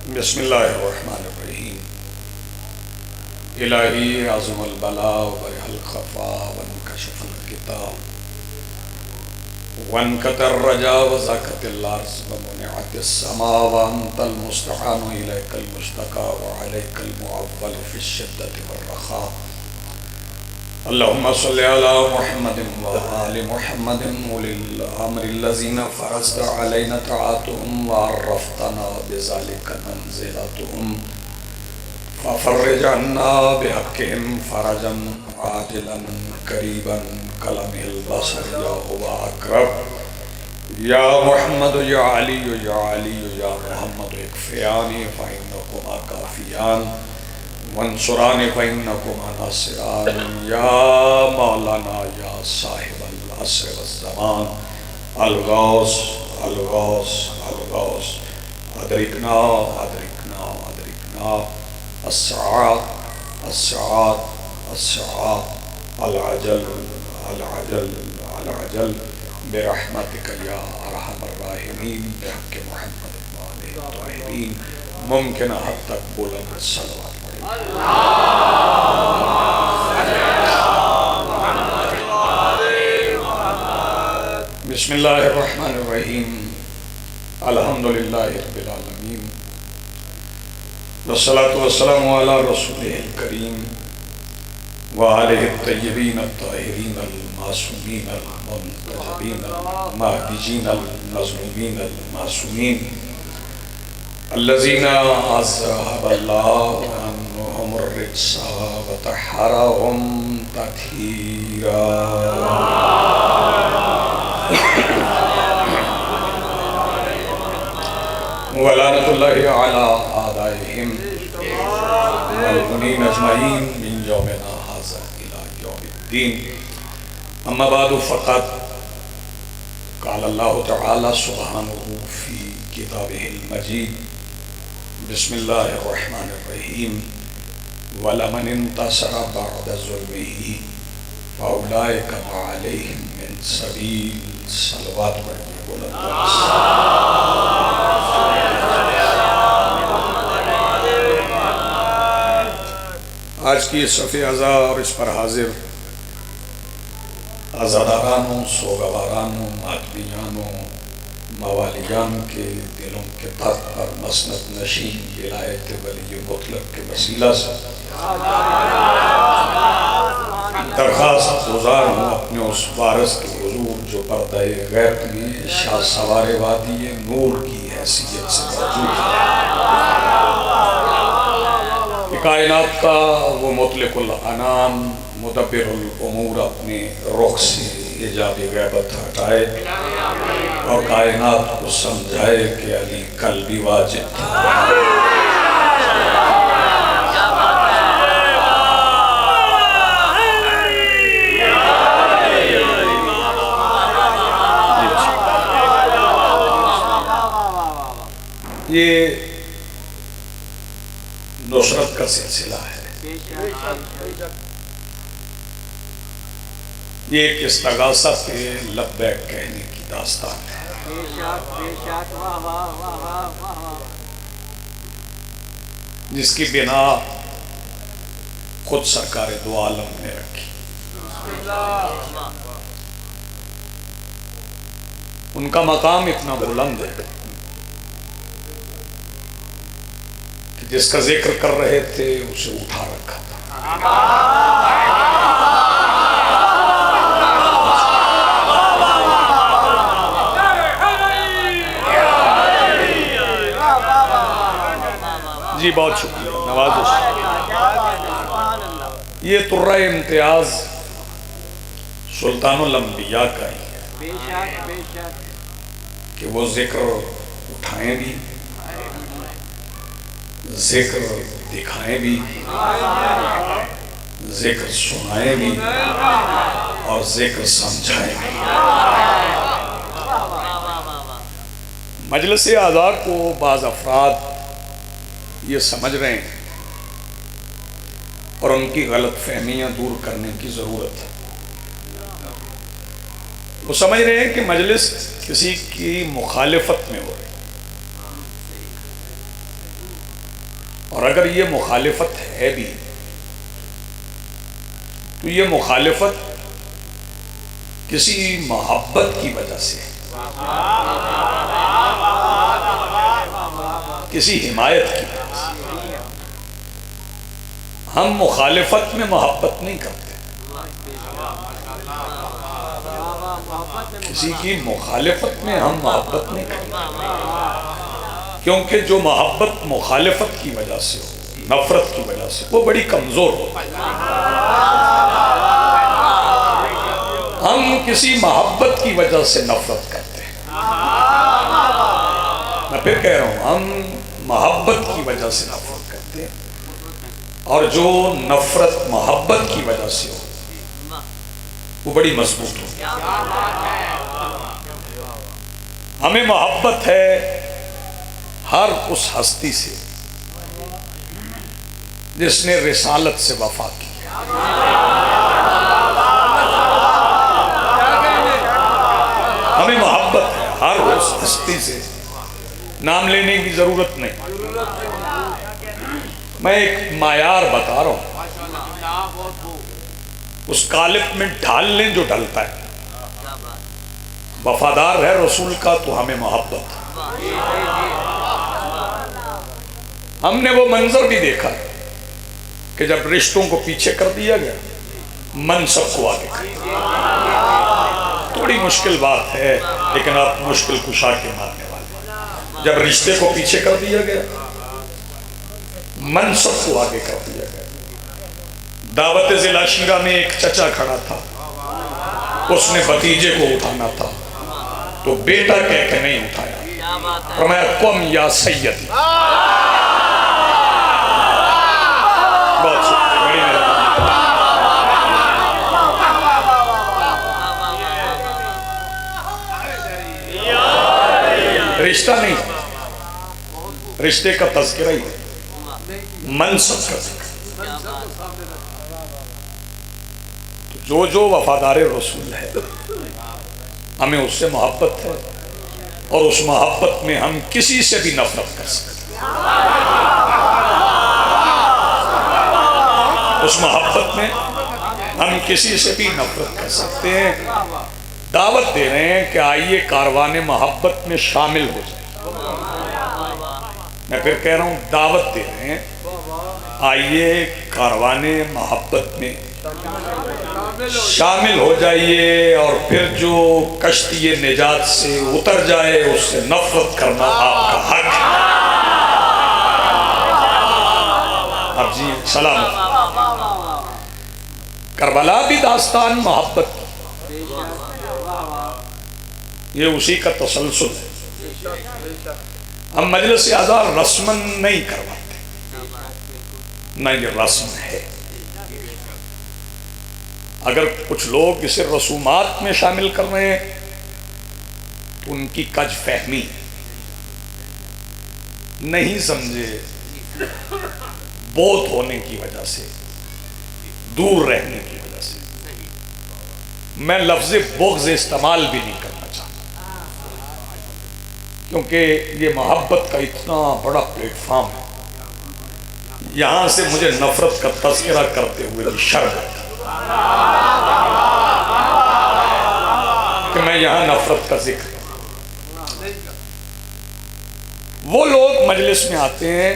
بسم اللہ الرحمن الرحیم الہی عظم البلا وبرح الخفا وانکشف الکتاب وانکتر الرجا وزاکت الارض ومنعت السماء وانت المستعان الیک المشتکا وعلیک المعول فی الشدت والرخاء اللہم صلی علی محمد وآل محمد اولی الامر الذین فرضت علینا طاعتهم وعرفتنا بذلک منزلتهم ففرج عنا بحقهم فرجا عاجلا قریبا کلمہ البصر یا هو اقرب یا محمد یا علی یا علی یا محمد اکفیانی فإنکما کافیان وانصران فإنکما ناصران یا مولانا یا صاحب العصر والزمان الغوث الغوث الغوث ادرکنا ادرکنا ادرکنا الساعات الساعات الساعات العجل العجل العجل برحمتک یا ارحم الراحمین بحق محمد وآلہ الطاہرین ممکن حد تک بلند صلوات بسم اللہ الرحمن الرحیم الحمدللہ رب العالمین والصلاة والسلام علی رسولہ الکریم وآلہ الطیبین الطاہرین المعصومین المنتجبین المہدیین المظلومین المعصومین الذین عذب اللہ عنہم الرجس وطہرہم تطہیرا ولعنۃ اللہ علی اعدائہم والمؤمنین اجمعین من یومنا ھذا الی یوم الدین اما بعد فقط قال اللہ تعالی سبحانہ فی کتابہ المجید بسم اللہ الرحمن الرحیم وَلَمَنِ انْتَصَرَ بَعْدَ ظُلْمِهِ فَأُولَئِكَ مَا عَلَيْهِمْ مِنْ سَبِيلٍ صلوات پڑھیں بلند آج کی صفحہ عزا اور اس پر حاضر عزادارانوں سوگوارانوں ماتمیانوں موالیان کے دلوں کے تخت پر مسند نشین ولایت ولی مطلق کے وسیلہ سے درخواست گزار ہوں اپنے اس وارث کے حضور جو پردہ غیب میں شاہ سوار وادی نور کی حیثیت سے موجود ہے کائنات کا وہ مطلق الانام مدبر الامور اپنے رخ سے حجاب غیبت ہٹائے اور کائنات کو سمجھائے کہ علی کل بھی واجب تھا یہ نصرت کا سلسلہ ہے یہ ایک استغاثہ پہ لبیک کہنے کی داستان ہے جس کی بنا خود سرکار دو عالم نے رکھی ان کا مقام اتنا بلند ہے کہ جس کا ذکر کر رہے تھے اسے اٹھا رکھا تھا جی بہت شکریہ نوازش یہ ترہ امتیاز سلطان الانبیاء کا ہی ہے کہ وہ ذکر اٹھائیں بھی ذکر دکھائیں بھی ذکر سنائیں بھی اور ذکر سمجھائیں بھی مجلس اعضاء کو بعض افراد یہ سمجھ رہے ہیں اور ان کی غلط فہمیاں دور کرنے کی ضرورت ہے وہ سمجھ رہے ہیں کہ مجلس کسی کی مخالفت میں ہو رہی اور اگر یہ مخالفت ہے بھی تو یہ مخالفت کسی محبت کی وجہ سے، کسی حمایت کی وجہ سے۔ ہم مخالفت میں محبت نہیں کرتے، کسی کی مخالفت میں ہم محبت نہیں کرتے، کیونکہ جو محبت مخالفت کی وجہ سے ہو، نفرت کی وجہ سے، وہ بڑی کمزور ہو۔ ہم کسی محبت کی وجہ سے نفرت کرتے ہیں، میں پھر کہہ رہا ہوں، ہم محبت کی وجہ سے نفرت کرتے ہیں، اور جو نفرت محبت کی وجہ سے ہو وہ بڑی مضبوط ہو۔ ہمیں محبت ہے ہر اس ہستی سے جس نے رسالت سے وفا کی، ہمیں محبت ہے ہر اس ہستی سے، نام لینے کی ضرورت نہیں، میں ایک معیار بتا رہا ہوں، اس قالب میں ڈھال لیں جو ڈھلتا ہے۔ وفادار ہے رسول کا تو ہمیں محبت، ہم نے وہ منظر بھی دیکھا کہ جب رشتوں کو پیچھے کر دیا گیا، منصب کو آگے کر دیا۔ تھوڑی مشکل بات ہے لیکن آپ مشکل کشا کے ماننے والے۔ جب رشتے کو پیچھے کر دیا گیا، منصب کو آگے کر دیا گیا۔ دعوت ضلع شیرہ میں ایک چچا کھڑا تھا، اس نے بھتیجے کو اٹھانا تھا تو بیٹا کہہ کے نہیں اٹھایا، فرمایا قم یا سیدی۔ بہت شکریہ، رشتہ نہیں، رشتے کا تذکرہ ہی ہے، منصب کا ذکر۔ جو وفادار رسول ہے ہمیں اس سے محبت ہے، اور اس محبت میں ہم کسی سے بھی نفرت کر سکتے ہیں، اس محبت میں ہم کسی سے بھی نفرت کر سکتے ہیں۔ دعوت دے رہے ہیں کہ آئیے کاروان محبت میں شامل ہو جائیں۔ میں پھر کہہ رہا ہوں، دعوت دے رہے ہیں آئیے کاروان محبت میں شامل ہو جائیے، اور پھر جو کشتی نجات سے اتر جائے اس سے نفرت کرنا آپ کا حق ہے۔ اب جی سلامت۔ کربلا بھی داستان محبت کی، یہ اسی کا تسلسل ہے۔ ہم مجلس اعزاز رسمن نہیں کرواتے، نہ یہ رسم ہے۔ اگر کچھ لوگ اسے رسومات میں شامل کر رہے ہیں تو ان کی کج فہمی، نہیں سمجھے، بوت ہونے کی وجہ سے، دور رہنے کی وجہ سے۔ میں لفظ بغض استعمال بھی نہیں کرنا چاہتا، کیونکہ یہ محبت کا اتنا بڑا پلیٹ فارم ہے، یہاں سے مجھے نفرت کا تذکرہ کرتے ہوئے شرم ہے کہ میں یہاں نفرت کا ذکر۔ وہ لوگ مجلس میں آتے ہیں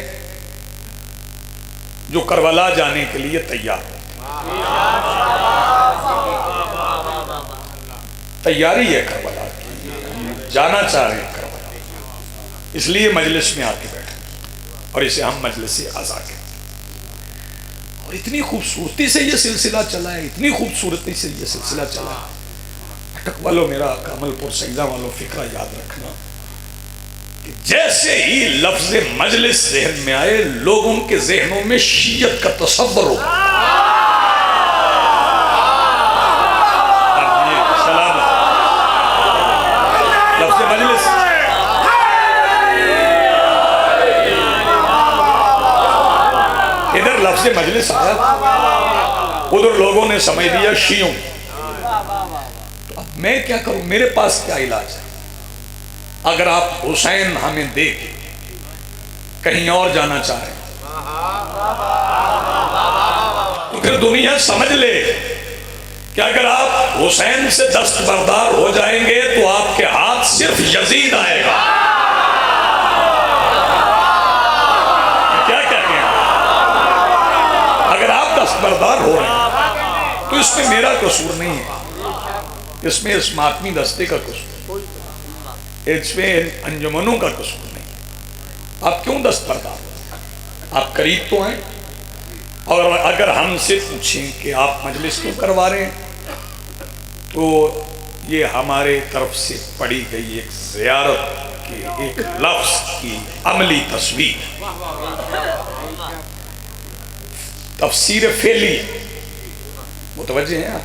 جو کربلا جانے کے لیے تیار ہوتے ہیں، تیاری ہے کربلا کی، جانا چاہ رہے ہیں کربلا، اس لیے مجلس میں آ کے بیٹھے، اور اسے ہم مجلس اعزا کہتے ہیں۔ اور اتنی خوبصورتی سے یہ سلسلہ چلا ہے، اتنی خوبصورتی سے یہ سلسلہ چلا ہے۔ اٹک والوں، میرا کامل پور سیدہ والوں فکرہ یاد رکھنا کہ جیسے ہی لفظ مجلس ذہن میں آئے، لوگوں کے ذہنوں میں شیعت کا تصور ہو۔ سلام۔ لفظ مجلس، ادھر لفظ مجلس آیا، ادھر لوگوں نے سمجھ دیا شیعوں۔ تو اب میں کیا کروں، میرے پاس کیا علاج ہے؟ اگر آپ حسین ہمیں دیکھ کہیں اور جانا چاہ رہے ہیں تو پھر دنیا سمجھ لے کہ اگر آپ حسین سے دستبردار ہو جائیں گے تو آپ کے ہاتھ صرف یزید آئے گا. کیا کہتے ہیں؟ اگر آپ دستبردار ہو رہے ہیں تو اس میں میرا قصور نہیں ہے، اس میں اس ماتمی دستے کا قصور، اس میں انجمنوں کا قصور نہیں. آپ کیوں دستبردار ہو؟ آپ قریب تو ہیں. اور اگر ہم سے پوچھیں کہ آپ مجلس کیوں کروا رہے ہیں تو یہ ہمارے طرف سے پڑھی گئی ایک زیارت کے ایک لفظ کی عملی تصویر، تفسیر فعلی. متوجہ ہیں آپ؟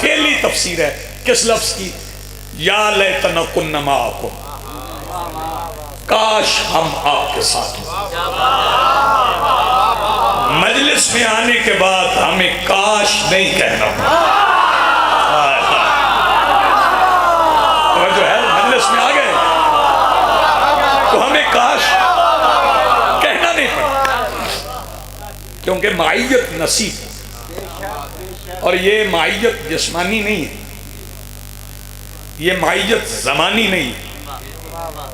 فعلی تفسیر ہے کس لفظ کی؟ یا لیتنا کن معکم، کاش ہم آپ کے ساتھ ہوں. مجلس میں آنے کے بعد ہمیں کاش نہیں کہنا، جو ہے مجلس میں آ گئے تو ہمیں کاش کہنا نہیں پڑا، کیونکہ معیت نصیب، اور یہ معیت جسمانی نہیں ہے، یہ معیت زمانی نہیں ہے،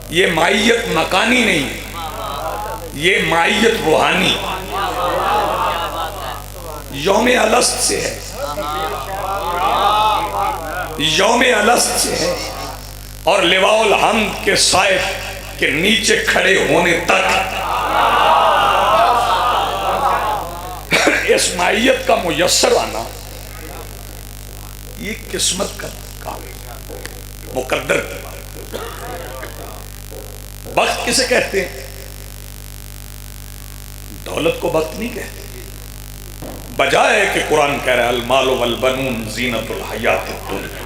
یہ معیت مکانی نہیں ہے، یہ معیت روحانی یوم الست سے ہے، یوم الست سے ہے. اور لواء الحمد کے سائے کے نیچے کھڑے ہونے تک اس معیت کا میسر آنا یہ قسمت کا کام ہے، مقدر کی بات. وقت کسے کہتے ہیں؟ دولت کو وقت نہیں کہتے، بجائے کہ قرآن کہہ رہا ہے المال والبنون زینت الحیات الدنیا،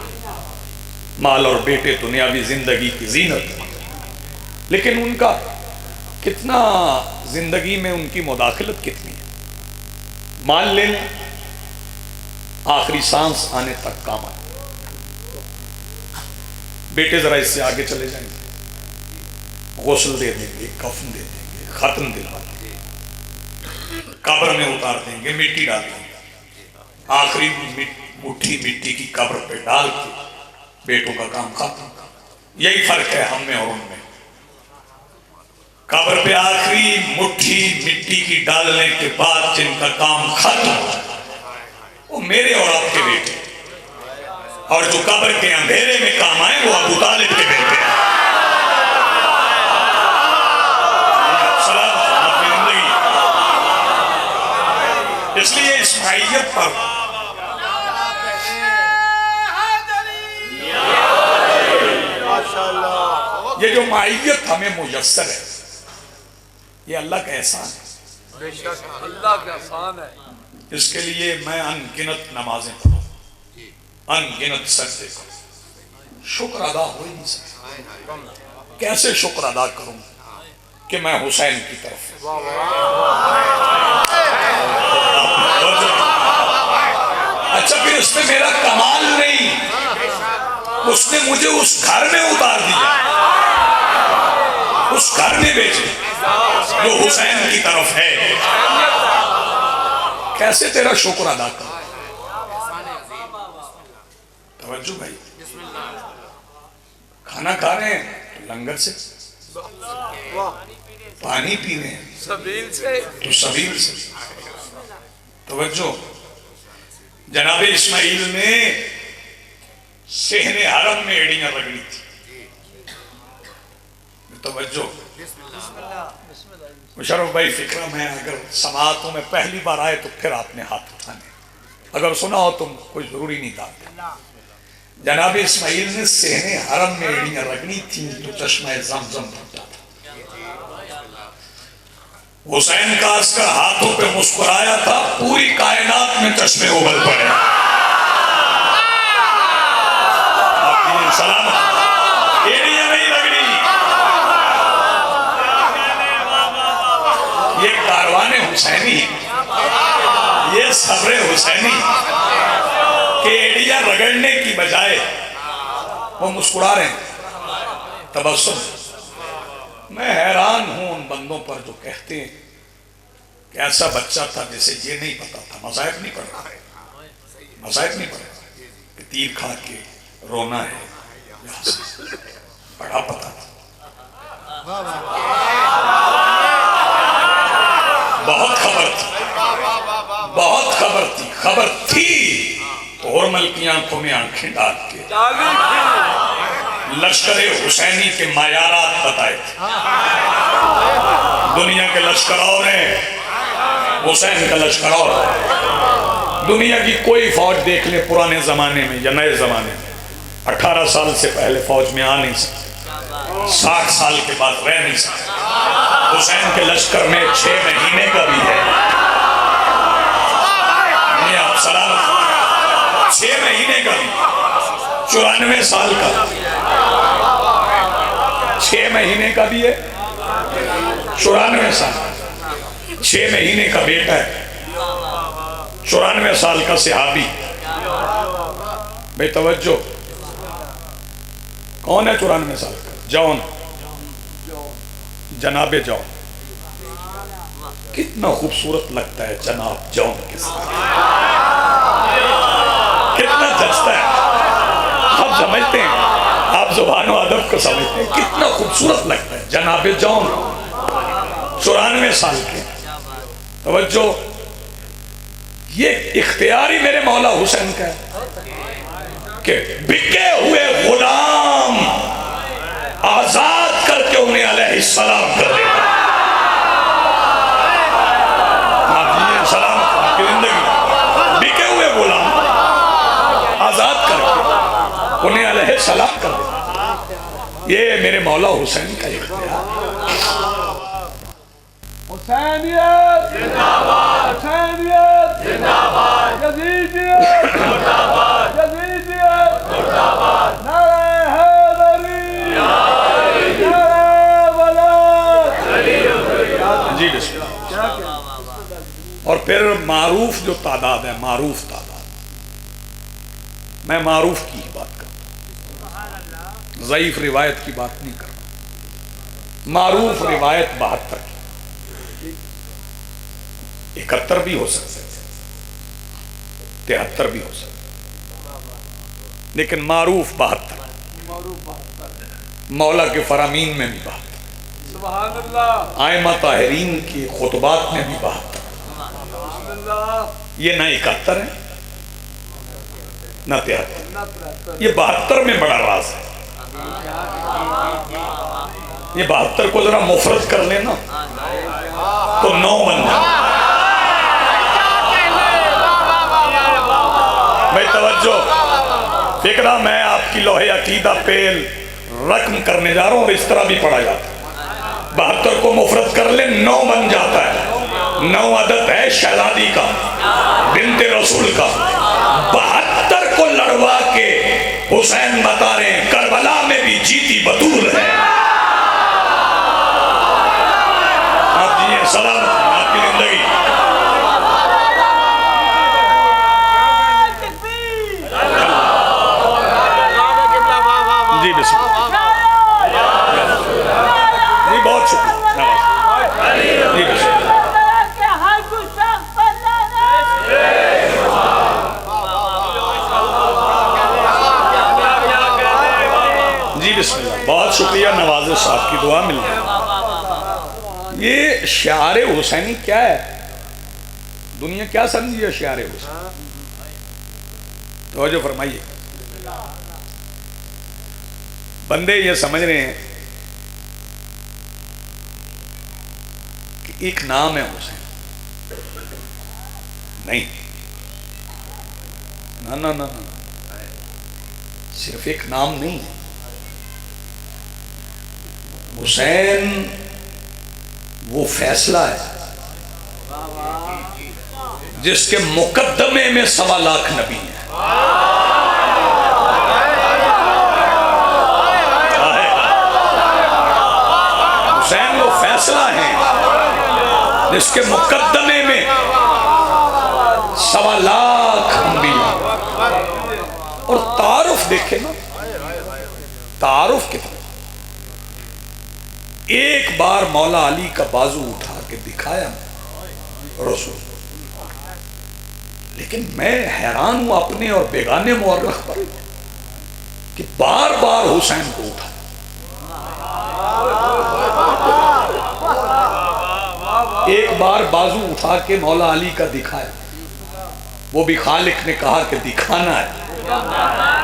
مال اور بیٹے دنیاوی زندگی کی زینت. لیکن ان کا کتنا زندگی میں ان کی مداخلت کتنی ہے؟ مال لینے آخری سانس آنے تک کام آئے. بیٹے ذرا اس سے آگے چلے جائیں گے، غسل دے دیں گے، کفن دے دیں گے، ختم دلوا دیں گے، قبر میں اتار دیں گے، مٹی ڈال دیں گے، آخری مٹھی مٹی کی قبر پہ ڈال کے بیٹوں کا کام ختم. یہی فرق ہے ہم میں اور ان میں. قبر پہ آخری مٹھی مٹی کی ڈالنے کے بعد جن کا کام ختم وہ میرے اور آپ کے بیٹے، اور جو قبر کے اندھیرے میں کام آئے وہ ابو طالب کے بیٹے. اس لیے اس معیت پر یہ جو معیت ہمیں میسر ہے یہ اللہ کا احسان ہے، اللہ کا احسان ہے. اس کے لیے میں ان گنت نمازیں پڑھوں، ان گنت سجدے کروں، شکر ادا ہو ہی نہیں سکتا. کیسے شکر ادا کروں کہ میں حسین کی طرف اچھا پھر اس میں میرا کمال نہیں، اس نے مجھے اس گھر میں اتار دیا، اس گھر میں بھیجے جو حسین کی طرف ہے. کیسے تیرا شکر ادا کروں؟ توجہ بھائی، کھانا کھا رہے ہیں لنگر سے، پانی پی رہے ہیں تو سبیل سے. توجہ، جناب اسماعیل نے صحن حرم میں ایڑیاں رگڑی تھی. توجہ، مشرف بھائی فکرہ میں اگر سماعتوں میں پہلی بار آئے تو پھر آپ نے ہاتھ اٹھانے، اگر سنا ہو تو کوئی ضروری نہیں تھا. جناب اسماعیل نے صحن حرم میں ایڑیاں رگڑی تھی تو چشمہ زمزم پھٹا تھا. حسین کا عسکر ہاتھوں پہ مسکرایا تھا، پوری کائنات میں چشمے ابل پڑے. سلامت، ایڑیاں نہیں رگڑی. یہ کاروان حسینی، یہ صبر حسینی کہ ایڑیاں رگڑنے کی بجائے وہ مسکرا رہے ہیں. تبسم. میں حیران ہوں ان بندوں پر جو کہتے ہیں کہ ایسا بچہ تھا جسے یہ نہیں پتا تھا، مصائب نہیں پڑھ رہا، مصائب نہیں پڑھ رہا کہ تیر کھا کے رونا ہے، بڑا پتا تھا، بہت خبر تھی، بہت خبر تھی، خبر تھی تو ہرمل کی آنکھوں میں آنکھیں ڈال کے لشکر حسینی کے معیارات بتائے تھے۔ دنیا کے لشکر اور ہیں، حسین کا لشکر اور ہے۔ دنیا کی کوئی فوج دیکھ لیں پرانے زمانے میں یا نئے زمانے میں، 18 سال سے پہلے فوج میں آ نہیں سکتے، 60 سال کے بعد رہ نہیں سکتے۔ حسین کے لشکر میں 6 مہینے کا بھی ہے، یہ آپ سلام 6 مہینے کا بھی، 94 سال کا 6 مہینے کا بھی ہے، 94 سال 6 مہینے کا بیٹا ہے، 94 سال کا صحابی۔ بے توجہ، کون ہے 94 سال کا؟ جون، جناب جون۔ کتنا خوبصورت لگتا ہے جناب جون کے ساتھ، کتنا جچتا ہے، آپ سمجھتے ہیں، آپ زبان و ادب کو سمجھتے ہیں، کتنا خوبصورت لگتا ہے جناب جون 94 سال کے۔ توجہ، یہ اختیاری میرے مولا حسین کا ہے کہ بکے ہوئے غلام آزاد کر کے انہیں علیہ السلام کر دیتا۔ آپ یہ سلام کی زندگی، بکے ہوئے غلام آزاد کر کے انہیں علیہ السلام کر دیتا، یہ میرے مولا حسین کا اختیار۔ حسینیت زندہ باد، حسینیت زندہ باد، یزیدیت مردہ باد، یزیدیت مردہ باد، نعرہ حیدری، نعرہ ولایت۔ جی بسم اللہ۔ اور پھر معروف جو تعداد ہے، معروف تعداد، میں معروف کی ہی بات کرتا ہوں، ضعیف روایت کی بات نہیں کرتا۔ معروف روایت 72 کی، 71 بھی ہو سکتے، 73 بھی ہو سکتے، لیکن معروف 72، مولا کے فرامین میں بھی 72، سبحان اللہ، ائمہ طاہرین کی خطبات میں بھی 72۔ یہ نہ 71 ہے نہ 73، یہ 72 میں بڑا راز ہے۔ یہ 72 کو ذرا مفرد کر لینا تو 9 بن جائے۔ بھائی توجہ، فکرہ میں آپ کی لوح عقیدہ پہ رقم کرنے جا رہا ہوں، اور اس طرح بھی پڑھا جاتا ہے۔ 72 کو مفرد کر لیں 9 بن جاتا ہے۔ 9 عدد ہے شہزادی کا، بنت رسول کا۔ 72 کو لڑوا کے حسین بتا رہے ہیں کربلا میں بھی جیتی بطول ہے۔ آپ جی سلام آپ کی زندگی۔ جی بسم اللہ، جی بہت شکریہ، جی بسم اللہ۔ جی بسم اللہ، بہت شکریہ، نوازش صاحب کی دعا مل گئی۔ یہ شعار حسینی کیا ہے؟ دنیا کیا سمجھی ہے شعار حسین؟ توجہ فرمائیے، بندے یہ سمجھ رہے ہیں کہ ایک نام ہے حسین، نہیں، نہ نہ نہ، صرف ایک نام نہیں ہے۔ حسین وہ فیصلہ ہے جس کے مقدمے میں 1.25 لاکھ نبی ہیں۔ حسین وہ فیصلہ ہے جس کے مقدمے میں 1.25 لاکھ انبیاء۔ اور تعارف دیکھیں نا، تعارف کتنا، ایک بار مولا علی کا بازو اٹھا کے دکھایا، رسول. لیکن میں حیران ہوں اپنے اور بیگانے مورخ پر کہ بار بار حسین کو اٹھا. ایک بار بازو اٹھا کے مولا علی کا دکھایا، وہ بھی خالق نے کہا کہ دکھانا ہے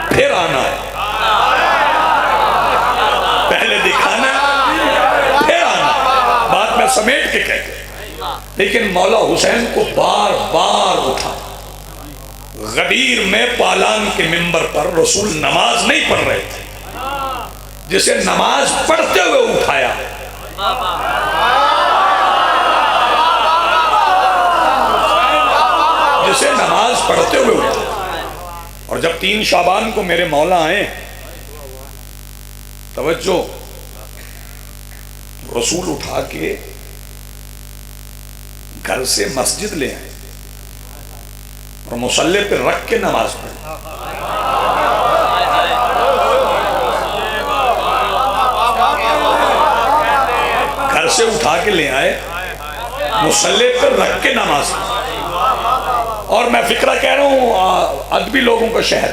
پھر آنا ہے. پہلے دکھانا ہے پھر آنا ہے، بات میں سمیٹ کے کہتے. لیکن مولا حسین کو بار بار اٹھا. غدیر میں پالان کے منبر پر رسول نماز نہیں پڑھ رہے تھے، جسے نماز پڑھتے ہوئے اٹھایا. جسے نماز پڑھتے ہوئے اٹھا. اور جب 3 شعبان کو میرے مولا آئے، توجہ، رسول اٹھا کے گھر سے مسجد لے آئے اور مصلی پہ رکھ کے نماز پڑھی. گھر سے اٹھا کے لے آئے، مصلی پہ رکھ کے نماز پڑھی. اور میں فکرہ کہہ رہا ہوں، ادبی لوگوں کا شہر.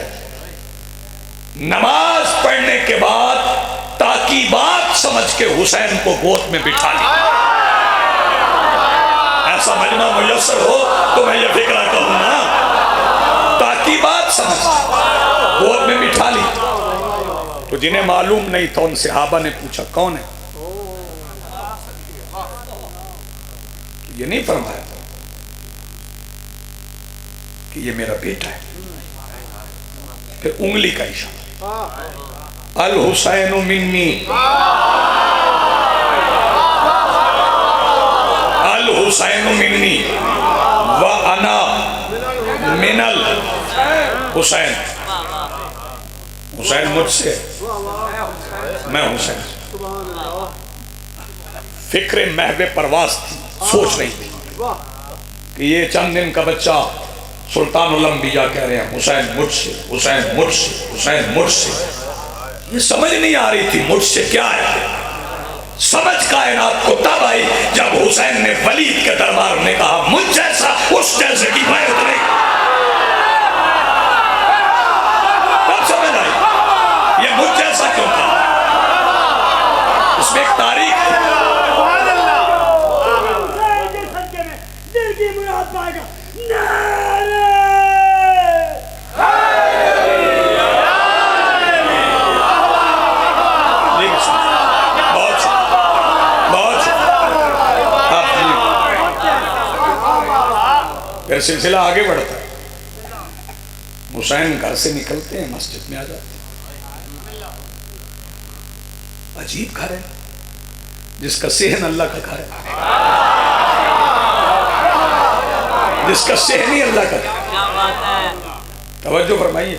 نماز پڑھنے کے بعد تاکیبات سمجھ کے حسین کو گود میں بٹھا لیا. ایسا مجمع میسر ہو تو میں یہ فکرہ کہوں نا، تاکیبات سمجھ گود میں بٹھا لی. تو جنہیں معلوم نہیں تھا ان صحابہ نے پوچھا کون ہے؟ یہ نہیں فرمایا کہ یہ میرا بیٹا ہے. پھر انگلی کا اشارہ، الحسین منی، الحسین منی وانا من الحسین. حسین مجھ سے، میں حسین. فکر محو پرواز تھی، سوچ نہیں تھی کہ یہ چند دن کا بچہ سلطان الانبیاء کہہ رہے ہیں حسین مجھ سے، حسین مجھ سے، حسین مجھ سے. یہ سمجھ نہیں آ رہی تھی مجھ سے کیا ہے. سمجھ کائنات کو تب آئی جب حسین نے ولید کے دربار میں کہا مجھ جیسا اس جیسے کی بیعت نہیں. تب سمجھ آئی یہ مجھ جیسا کیوں کہا. اس میں ایک تاریخ ہے. پھر سلسلہ آگے بڑھتا ہے. حسین گھر سے نکلتے ہیں، مسجد میں آ جاتے ہیں. عجیب گھر ہے، جس کا صحن اللہ کا گھر ہے، جس کا صحن ہی اللہ کا گھر. توجہ فرمائیے.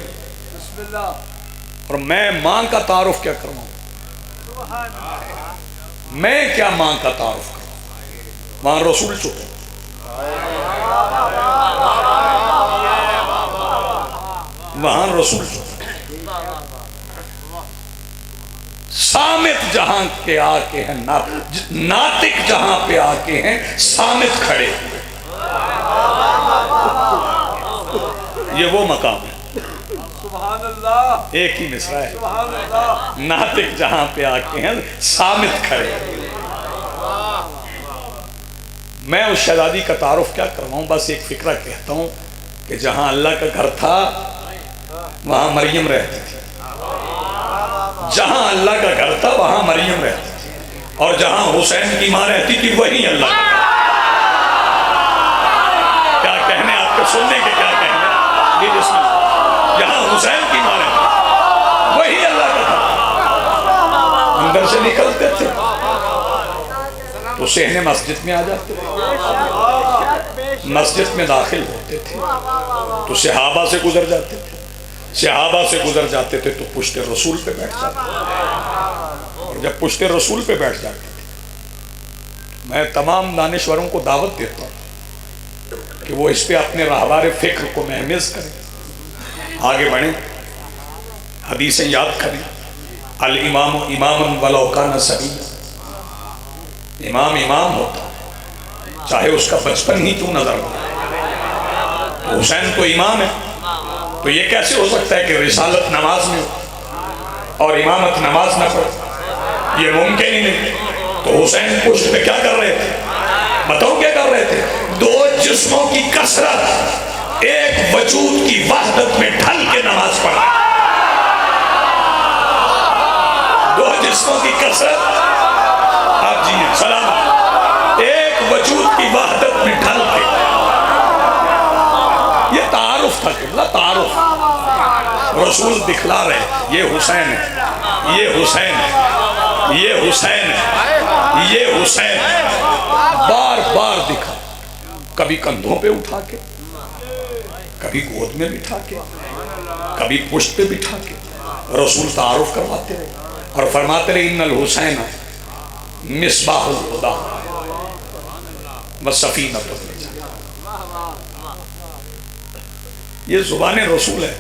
اور میں ماں کا تعارف کیا کروں، میں کیا ماں کا تعارف کروں. وہاں رسول چکے، وہاں رسول سامت جہاں کے آ کے ہیں، ناطق جہاں پہ آ کے ہیں سامت کھڑے. یہ وہ مقام ہے. سبحان اللہ. ایک ہی مصرع ہے. سبحان اللہ. ناطق جہاں پہ آ کے ہیں سامت کھڑے. میں اس شہزادی کا تعارف کیا کرواؤں، بس ایک فکرہ کہتا ہوں کہ جہاں اللہ کا گھر تھا وہاں مریم رہتی تھی. جہاں اللہ کا گھر تھا وہاں مریم رہتی تھی. اور جہاں حسین کی ماں رہتی تھی وہی اللہ کا. کیا کہنے آپ کے سننے کے، کیا کہنے یہ جس میں جہاں حسین کی ماں رہتی وہی اللہ کا گھر. اندر سے نکلتے تھے تو صحن مسجد میں آ جاتے تھے، مسجد میں داخل ہوتے تھے تو صحابہ سے گزر جاتے تھے، صحابہ سے گزر جاتے تھے تو پشت رسول پہ بیٹھ جاتے تھے. اور جب پشت رسول پہ بیٹھ جاتے تھے، میں تمام دانشوروں کو دعوت دیتا ہوں کہ وہ اس پہ اپنے راہوار فکر کو محمیز کریں، آگے بڑھیں، حدیثیں یاد کریں. الامام امام ولو کان صغیرا. امام امام ہوتا ہے چاہے اس کا بچپن ہی کیوں نظر ہو. حسین تو امام ہے، تو یہ کیسے ہو سکتا ہے کہ رسالت نماز میں ہو اور امامت نماز نہ پڑھے؟ یہ ممکن ہی نہیں. تو حسین پشت پہ کیا کر رہے تھے؟ بتاؤ کیا کر رہے تھے؟ دو جسموں کی کثرت ایک وجود کی وحدت میں ڈھل کے نماز پڑھا. دو جسموں کی کثرت، آپ جی سلام، ایک وجود کی وحدت میں ڈھل کے. یہ تعارف تھا، قبلہ تعارف. رسول دکھلا رہے یہ حسین ہے، یہ حسین ہے، یہ حسین ہے، یہ حسین ہے. بار بار دکھا، کبھی کندھوں پہ اٹھا کے، کبھی گود میں بٹھا کے، کبھی پشت پہ بٹھا کے رسول تعارف کرواتے رہے اور فرماتے رہے ان الحسین مصباح الہدی وسفینۃ النجاۃ. یہ زبان رسول ہے،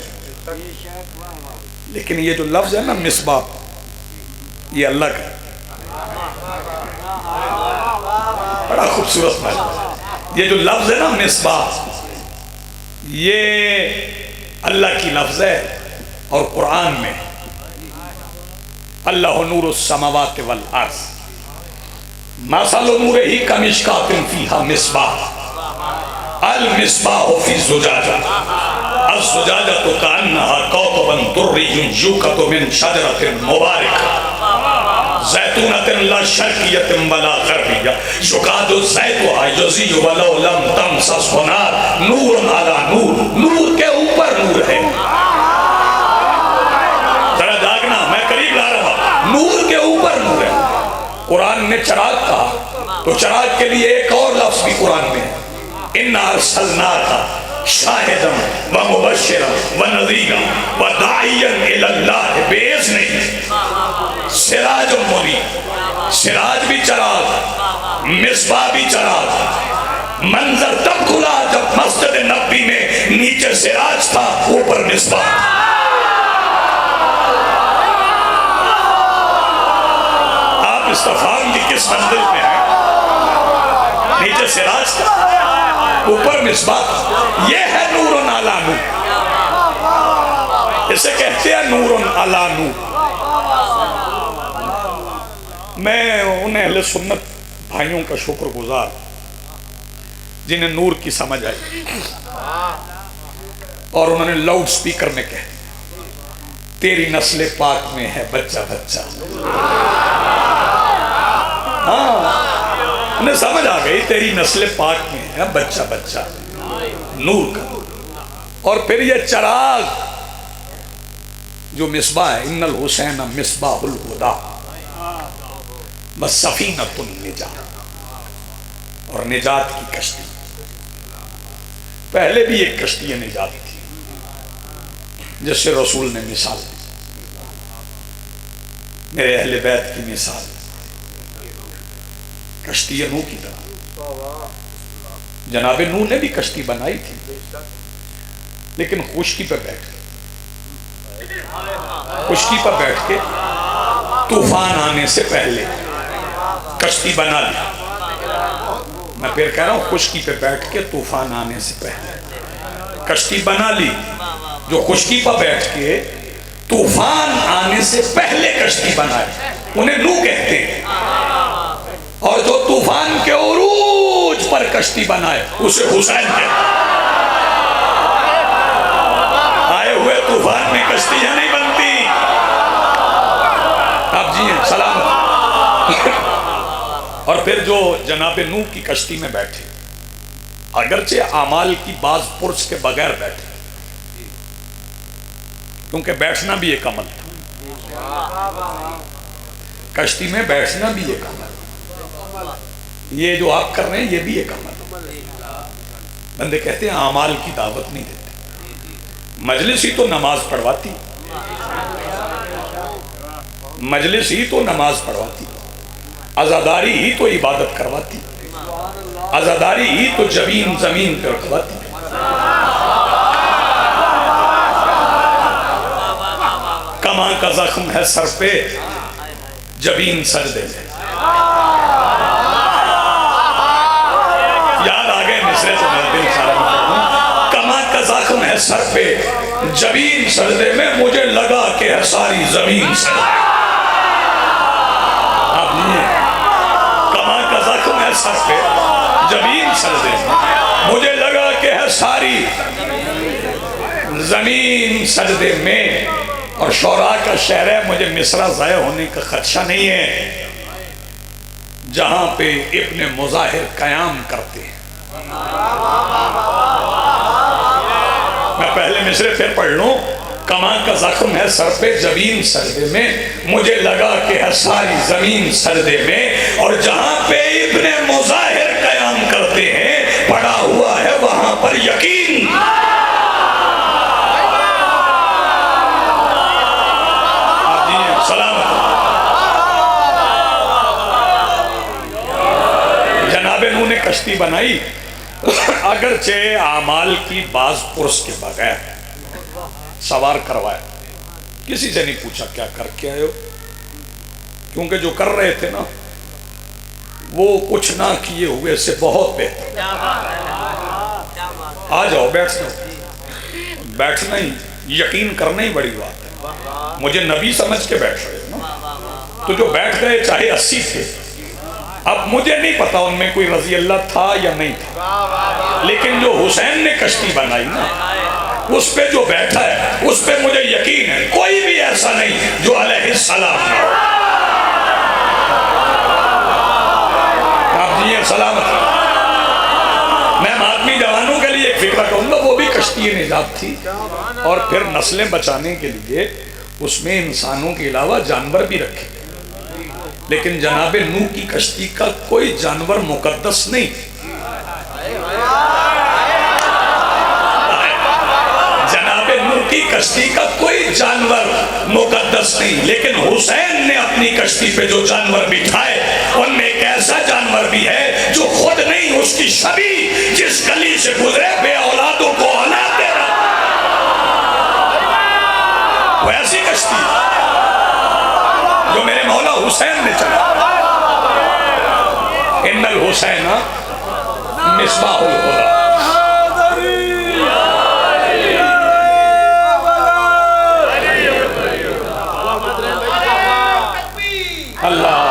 لیکن یہ جو لفظ ہے نا مصباح، یہ اللہ کا بڑا خوبصورت ہے. یہ جو لفظ ہے نا مصباح، یہ اللہ کی لفظ ہے. اور قرآن میں اللہ نور السماوات والارض مثل نورہ کمشکاۃ فیہا مصباح المصباح فی الزجاجہ الزجاجۃ کأنہا کوکب دری یوقد من شجرۃ مبارکہ زیتونۃ لا شرقیۃ ولا غربیہ یکاد زیتها یضیء ولو لم تمسسہ نار نور علی نور. نور کے اوپر نور ہے. ذرا جاگنا، میں قریب لا رہا ہوں. نور کے اوپر نور ہے. قرآن نے چراغ کہا تو چراغ کے لیے ایک اور لفظ بھی قرآن میں ہے، اِنَّا أَرْسَلْنَاكَ شَاهِدًا وَمُبَشِّرًا وَنَذِيرًا وَدَاعِيًا إِلَى اللَّهِ بِإِذْنِهِ. سراج منیر، سراج بھی چراغ، مصباح بھی چراغ. منظر تب کھلا جب مسجد نبوی میں نیچے سراج تھا، اوپر مصباح. آپ استفہام کی کس منزل میں ہیں؟ نیچے سراج تھا، اوپر مصباح. یہ ہے نور علی نور. اسے کہتے ہیں نور علی نور. میں ان اہل سنت بھائیوں کا شکر گزار جنہیں نور کی سمجھ آئی اور انہوں نے لاؤڈ سپیکر میں کہا تیری نسل پاک میں ہے بچہ بچہ. ہاں انہیں سمجھ آ گئی تیری نسل پاک میں ہے بچہ بچہ نور کا. اور پھر یہ چراغ جو مصباح ہے، ان الحسین مصباح الہدی وسفینۃ النجاۃ، اور نجات کی کشتی. پہلے بھی ایک کشتی نجات تھی جس سے رسول نے مثال دی. میرے اہل بیت کی مثال کشتی نوح کی طرح. جناب نوح نے بھی کشتی بنائی تھی، لیکن خشکی پہ بیٹھ کے، خشکی پر بیٹھ کے طوفان آنے سے پہلے کشتی بنا لی. میں پھر کہہ رہا ہوں خشکی پہ بیٹھ کے طوفان آنے سے پہلے کشتی بنا لی. جو خشکی پر بیٹھ کے طوفان آنے سے پہلے کشتی بنائی انہیں نوح کہتے ہیں. اور جو طوفان کے عروج پر کشتی بنائے اسے حسین کہتے ہیں. آئے ہوئے طوفان میں کشتیاں نہیں بنتی. آپ جی ہیں سلام. اور پھر جو جناب نوح کی کشتی میں بیٹھے، اگرچہ اعمال کی بعض پرس کے بغیر بیٹھے، کیونکہ بیٹھنا بھی ایک عمل تھا. کشتی میں بیٹھنا بھی ایک عمل. یہ جو آپ کر رہے ہیں یہ بھی ایک عمل. بندے کہتے ہیں اعمال کی دعوت نہیں دیتے. مجلس ہی تو نماز پڑھواتی، مجلس ہی تو نماز پڑھواتی، عزاداری ہی تو عبادت کرواتی، عزاداری ہی تو جبین زمین پہ رکھواتی. کماں کا زخم ہے سر پہ، جبین سجدے میں. ہے سر پہ جبین سجدے میں، مجھے لگا کہ ہے ساری زمین سجدے میں۔ آپ نہیں، کماں کا زخم ہے سر پہ جبین سجدے میں، مجھے لگا کہ ہے ساری زمین سجدے میں۔ اور شعراء کا شعر ہے، مجھے مصرع ضائع ہونے کا خدشہ نہیں ہے، جہاں پہ ابن مظاہر قیام کرتے ہیں۔ میں پہلے مصرع پھر پڑھ لوں۔ کماں کا زخم ہے سر پہ جبین سجدے میں، مجھے لگا کہ ہے ساری زمین سجدے میں، اور جہاں پہ ابن مظاہر قیام کرتے ہیں پڑا ہوا ہے وہاں پر یقین۔ جناب نوح نے کشتی بنائی، اگرچہ اعمال کی بعض پرس کے بغیر سوار کروایا، کسی سے نہیں پوچھا کیا کر کے آئے ہو، کیونکہ جو کر رہے تھے نا وہ کچھ نہ کیے ہوئے سے بہت بہتر۔ آ جاؤ، بیٹھنا ہی یقین کرنا ہی بڑی بات ہے۔ مجھے نبی سمجھ کے بیٹھ رہے ہو نا، تو جو بیٹھ گئے چاہے 80 تھے، اب مجھے نہیں پتا ان میں کوئی رضی اللہ تھا یا نہیں تھا، لیکن جو حسین نے کشتی بنائی نا اس پہ جو بیٹھا ہے اس پہ مجھے یقین ہے کوئی بھی ایسا نہیں جو علیہ السلام نہ ہو۔ آپ جی سلامت۔ میں آدمی جوانوں کے لیے ایک فکرہ کہوں گا، وہ بھی کشتی نجات تھی، اور پھر نسلیں بچانے کے لیے اس میں انسانوں کے علاوہ جانور بھی رکھے، لیکن جناب نوح کی کشتی کا کوئی جانور مقدس نہیں، جناب نوح کی کشتی کا کوئی جانور مقدس نہیں، لیکن حسین نے اپنی کشتی پہ جو جانور بٹھائے ان میں ایک ایسا جانور بھی ہے جو خود نہیں، اس کی شبیہ جس گلی سے گزرے بے اولادوں کو اولاد دے رہا، وہ ایسی کشتی جو میرے مولا حسین نے چلا۔ ان الحسین مصباح الہدی۔ اللہ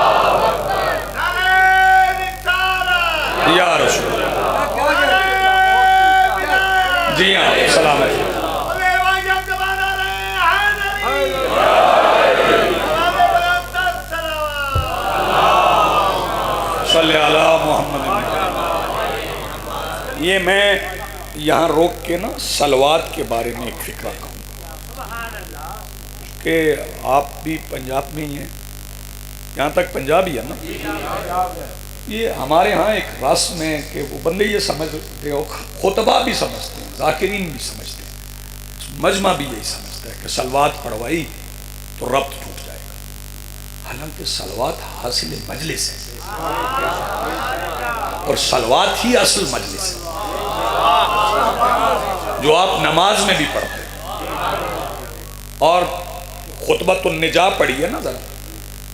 یا رسول جی ہاں، سلام علیکم۔ صلی اللہ محمد۔ یہ میں یہاں روک کے نا صلوات کے بارے میں ایک فکرہ کہوں کہ آپ بھی پنجاب میں ہی ہیں، یہاں تک پنجابی ہے نا، یہ ہمارے ہاں ایک رسم ہے کہ وہ بندے یہ سمجھتے ہو، خطبہ بھی سمجھتے ہیں، ذاکرین بھی سمجھتے ہیں، مجمع بھی یہی سمجھتا ہے کہ صلوات پڑھوائی تو ربط ٹوٹ جائے گا، حالانکہ صلوات حاصل مجلس ہے، اور صلوات ہی اصل مجلس ہے جو آپ نماز میں بھی پڑھتے ہیں۔ اور خطبۃ النجاہ پڑھی ہے نا ذرا،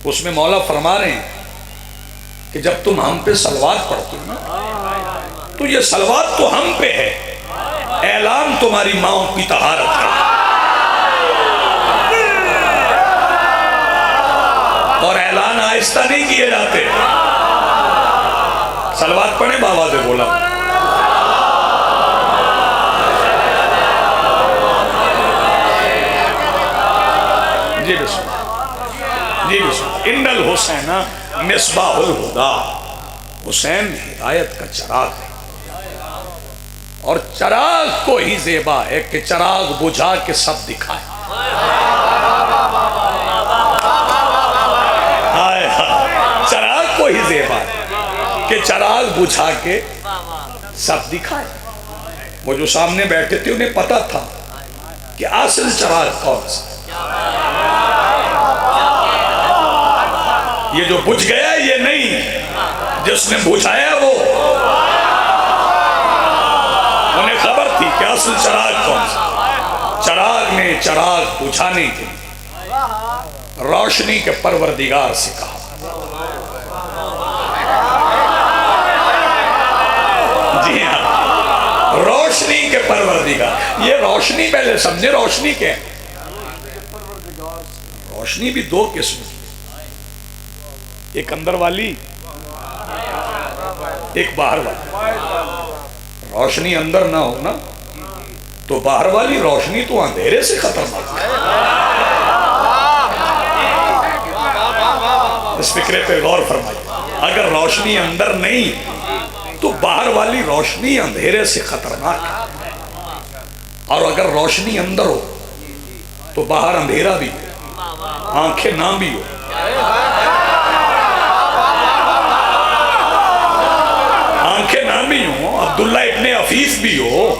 اس میں مولا فرما رہے ہیں کہ جب تم ہم پہ صلوات پڑھتے ہو نا تو یہ صلوات تو ہم پہ ہے، اعلان تمہاری ماؤں کی طہارت کا، اور اعلان آہستہ نہیں کیے جاتے۔ صلوات پڑھیں بابا سے بولا جی بسم جی بسم۔ ان الحسین مصباح الہدی، حسین ہدایت کا چراغ ہے، اور چراغ کو ہی زیبا ہے کہ چراغ بجھا کے سب دکھائے۔ چراغ کو ہی زیبا ہے کہ چراغ بجھا کے سب دکھائے۔ وہ جو سامنے بیٹھے تھے انہیں پتا تھا کہ اصل چراغ کون سا، یہ جو بجھ گیا یہ نہیں، جس نے بجھایا وہ، انہیں خبر تھی کہ اصل چراغ کون سا۔ چراغ نے چراغ بجھانے کے لیے روشنی کے پروردگار سے کہا، جی ہاں، روشنی کے پروردگار پروردگار. یہ روشنی پہلے سمجھے روشنی کیا ہے. روشنی بھی دو قسم کی, ایک اندر والی ایک باہر والی. روشنی اندر نہ ہو نا تو باہر والی روشنی تو اندھیرے سے خطرناک ہے. اس فکرے پہ غور فرمائیے. اگر روشنی اندر نہیں تو باہر والی روشنی اندھیرے سے خطرناک ہے, اور اگر روشنی اندر ہو تو باہر اندھیرا بھی ہو, آنکھیں نہ بھی ہو. آنکھیں نہ بھی ہوں, عبداللہ ابن عفیف بھی ہو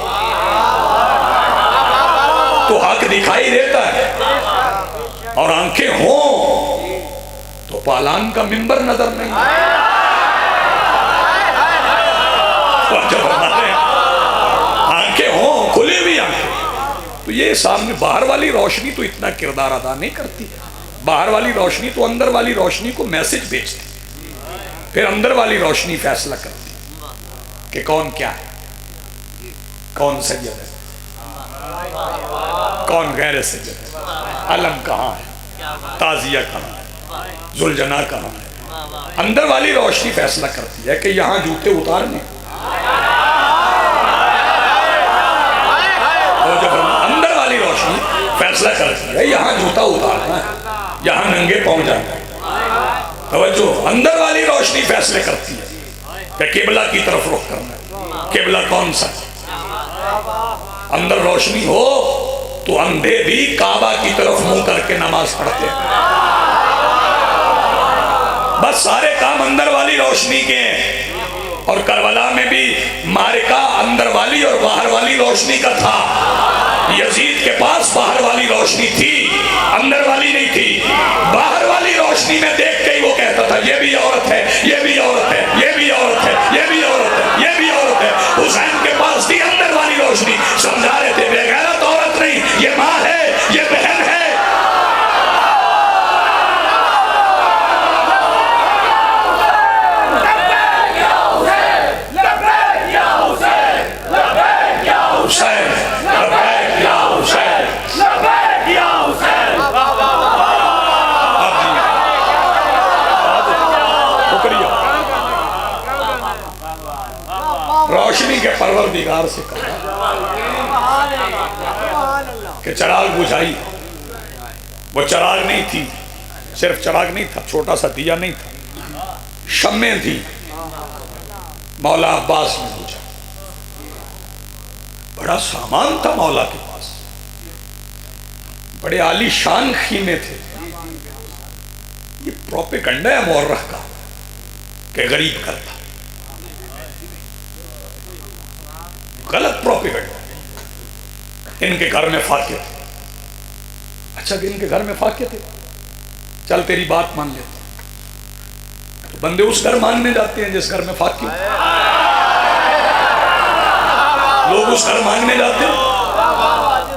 تو حق دکھائی دیتا ہے, اور آنکھیں ہوں تو پالان کا منبر نظر نہیں. آنکھیں ہوں, کھلی ہوئی آنکھیں, تو یہ سامنے باہر والی روشنی تو اتنا کردار ادا نہیں کرتی. باہر والی روشنی تو اندر والی روشنی کو میسج بھیجتی, پھر اندر والی روشنی فیصلہ کرتی کہ کون کیا ہے, کون سید ہے, کون غیر سید ہے, علم کہاں ہے, تازیہ کہاں ہے, ذوالجناح کہاں ہے. اندر والی روشنی فیصلہ کرتی ہے کہ یہاں جوتے اتارنے, اندر والی روشنی فیصلہ کرتی ہے یہاں جوتا اتارنا ہے, یہاں ننگے پاؤں جانا ہے. توجہ, اندر والی روشنی فیصلے کرتی ہے کہ قبلہ کی طرف رخ کرنا ہے, قبلہ کون سا. اندر روشنی ہو تو اندھے بھی کعبہ کی طرف منہ کر کے نماز پڑھتے ہیں. بس سارے کام اندر والی روشنی کے ہیں. اور کربلا میں بھی معرکہ اندر والی اور باہر والی روشنی کا تھا. یزید کے پاس باہر والی روشنی تھی, اندر والی نہیں تھی. باہر والی روشنی میں دیکھ کے ہی وہ کہتا تھا یہ بھی عورت ہے, یہ بھی عورت ہے, یہ بھی عورت ہے, یہ بھی عورت ہے, یہ بھی عورت ہے. حسین کے پاس تھی اندر والی روشنی, سمجھا رہے تھے بے غیرت عورت نہیں, یہ ماں ہے, یہ بہن ہے. روشنی کے پروردگار سے کہا کہ چراغ بجھائی. وہ چراغ نہیں تھی, صرف چراغ نہیں تھا, چھوٹا سا دیا نہیں تھا, شمیں تھی. مولا عباس نے بجھا. بڑا سامان تھا مولا کے پاس, بڑے عالی شان خیمے تھے. یہ پروپیگنڈا ہے مورخ کا کہ غریب کرتا, غلط پروپیگنڈا. ان کے گھر میں فاقے تھے. اچھا کہ ان کے گھر میں فاقے تھے, چل تیری بات مان لیتا. تو بندے اس گھر ماننے جاتے ہیں جس گھر میں فاقے, لوگ اس گھر ماننے جاتے ہیں.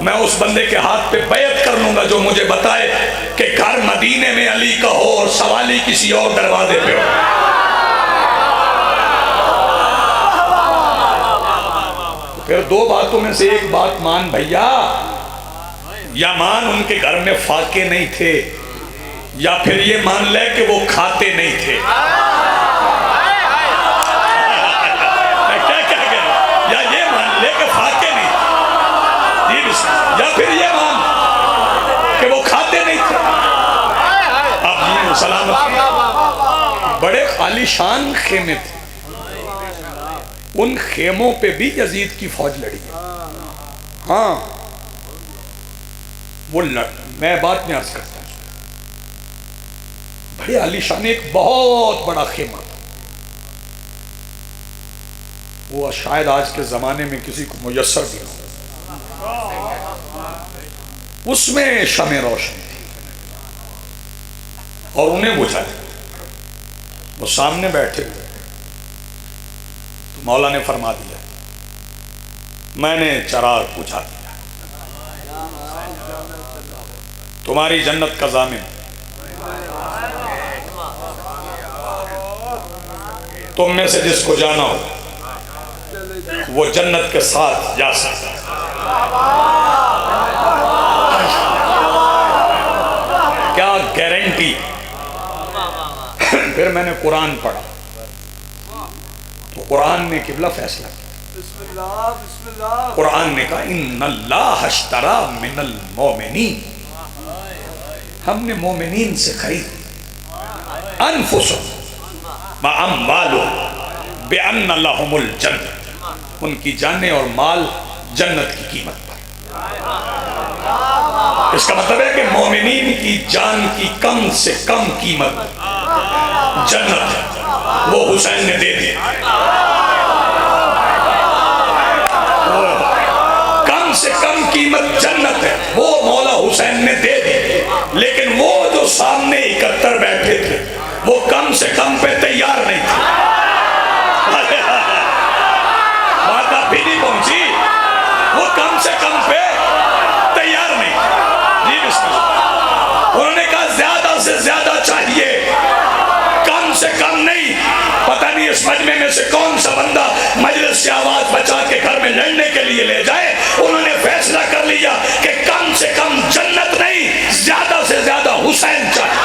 میں اس بندے کے ہاتھ پہ بیعت کر لوں گا جو مجھے بتائے کہ گھر مدینے میں علی کا ہو اور سوالی کسی اور دروازے پہ ہو. پھر دو باتوں میں سے ایک بات مان بھیا, یا مان ان کے گھر میں فاقے نہیں تھے, یا پھر یہ مان لے کہ وہ کھاتے نہیں تھے. کیا گیا, یا یہ مان لے کہ فاقے نہیں تھے, یا پھر یہ مان کہ وہ کھاتے نہیں تھے. آپ یہ سلامت. بڑے عالی شان خیمے تھے, ان خیموں پہ بھی یزید کی فوج لڑی. ہاں وہ میں بات میں عرض کرتا ہوں, بڑے عالی شان ایک بہت بڑا خیمہ تھا. وہ شاید آج کے زمانے میں کسی کو میسر بھی ہو. اس میں شمع روشنی تھی اور انہیں بجھایا. وہ سامنے بیٹھے ہوئے. مولا نے فرما دیا میں نے چراغ بجھا دیا, تمہاری جنت کا ضامن تم میں سے جس کو جانا ہو وہ جنت کے ساتھ جا سکتا ہے۔ کیا گارنٹی۔ پھر میں نے قرآن پڑھا تو قرآن نے قبلہ فیصلہ کیا۔ بسم اللہ بسم اللہ۔ قرآن نے کہا ان اللہ اشترا من المومنین، ہم نے مومنین سے خرید انفسهم واموالهم بان لهم الجنہ، ان کی جانیں اور مال جنت کی قیمت پر۔ اس کا مطلب ہے کہ مومنین کی جان کی کم سے کم قیمت جنت ہے، وہ حسین نے دے دی۔ کم سے کم قیمت جنت ہے، وہ مولا حسین نے دے دی، لیکن وہ جو سامنے 71 بیٹھے تھے وہ کم سے کم پہ تیار نہیں تھے۔ بات آپ بھی نہیں پہنچی، وہ کم سے کم پہ تیار نہیں تھے۔ جی بسم اللہ۔ انہوں نے کہا زیادہ سے زیادہ چاہیے، کم سے کم نہیں۔ پتہ نہیں اس مجمع میں سے کون سا بندہ مجلس سے آواز بچا کے گھر میں لڑنے کے لیے لے جائے۔ انہوں نے فیصلہ کر لیا کہ کم سے کم جنت نہیں، زیادہ سے زیادہ حسین چاہیے۔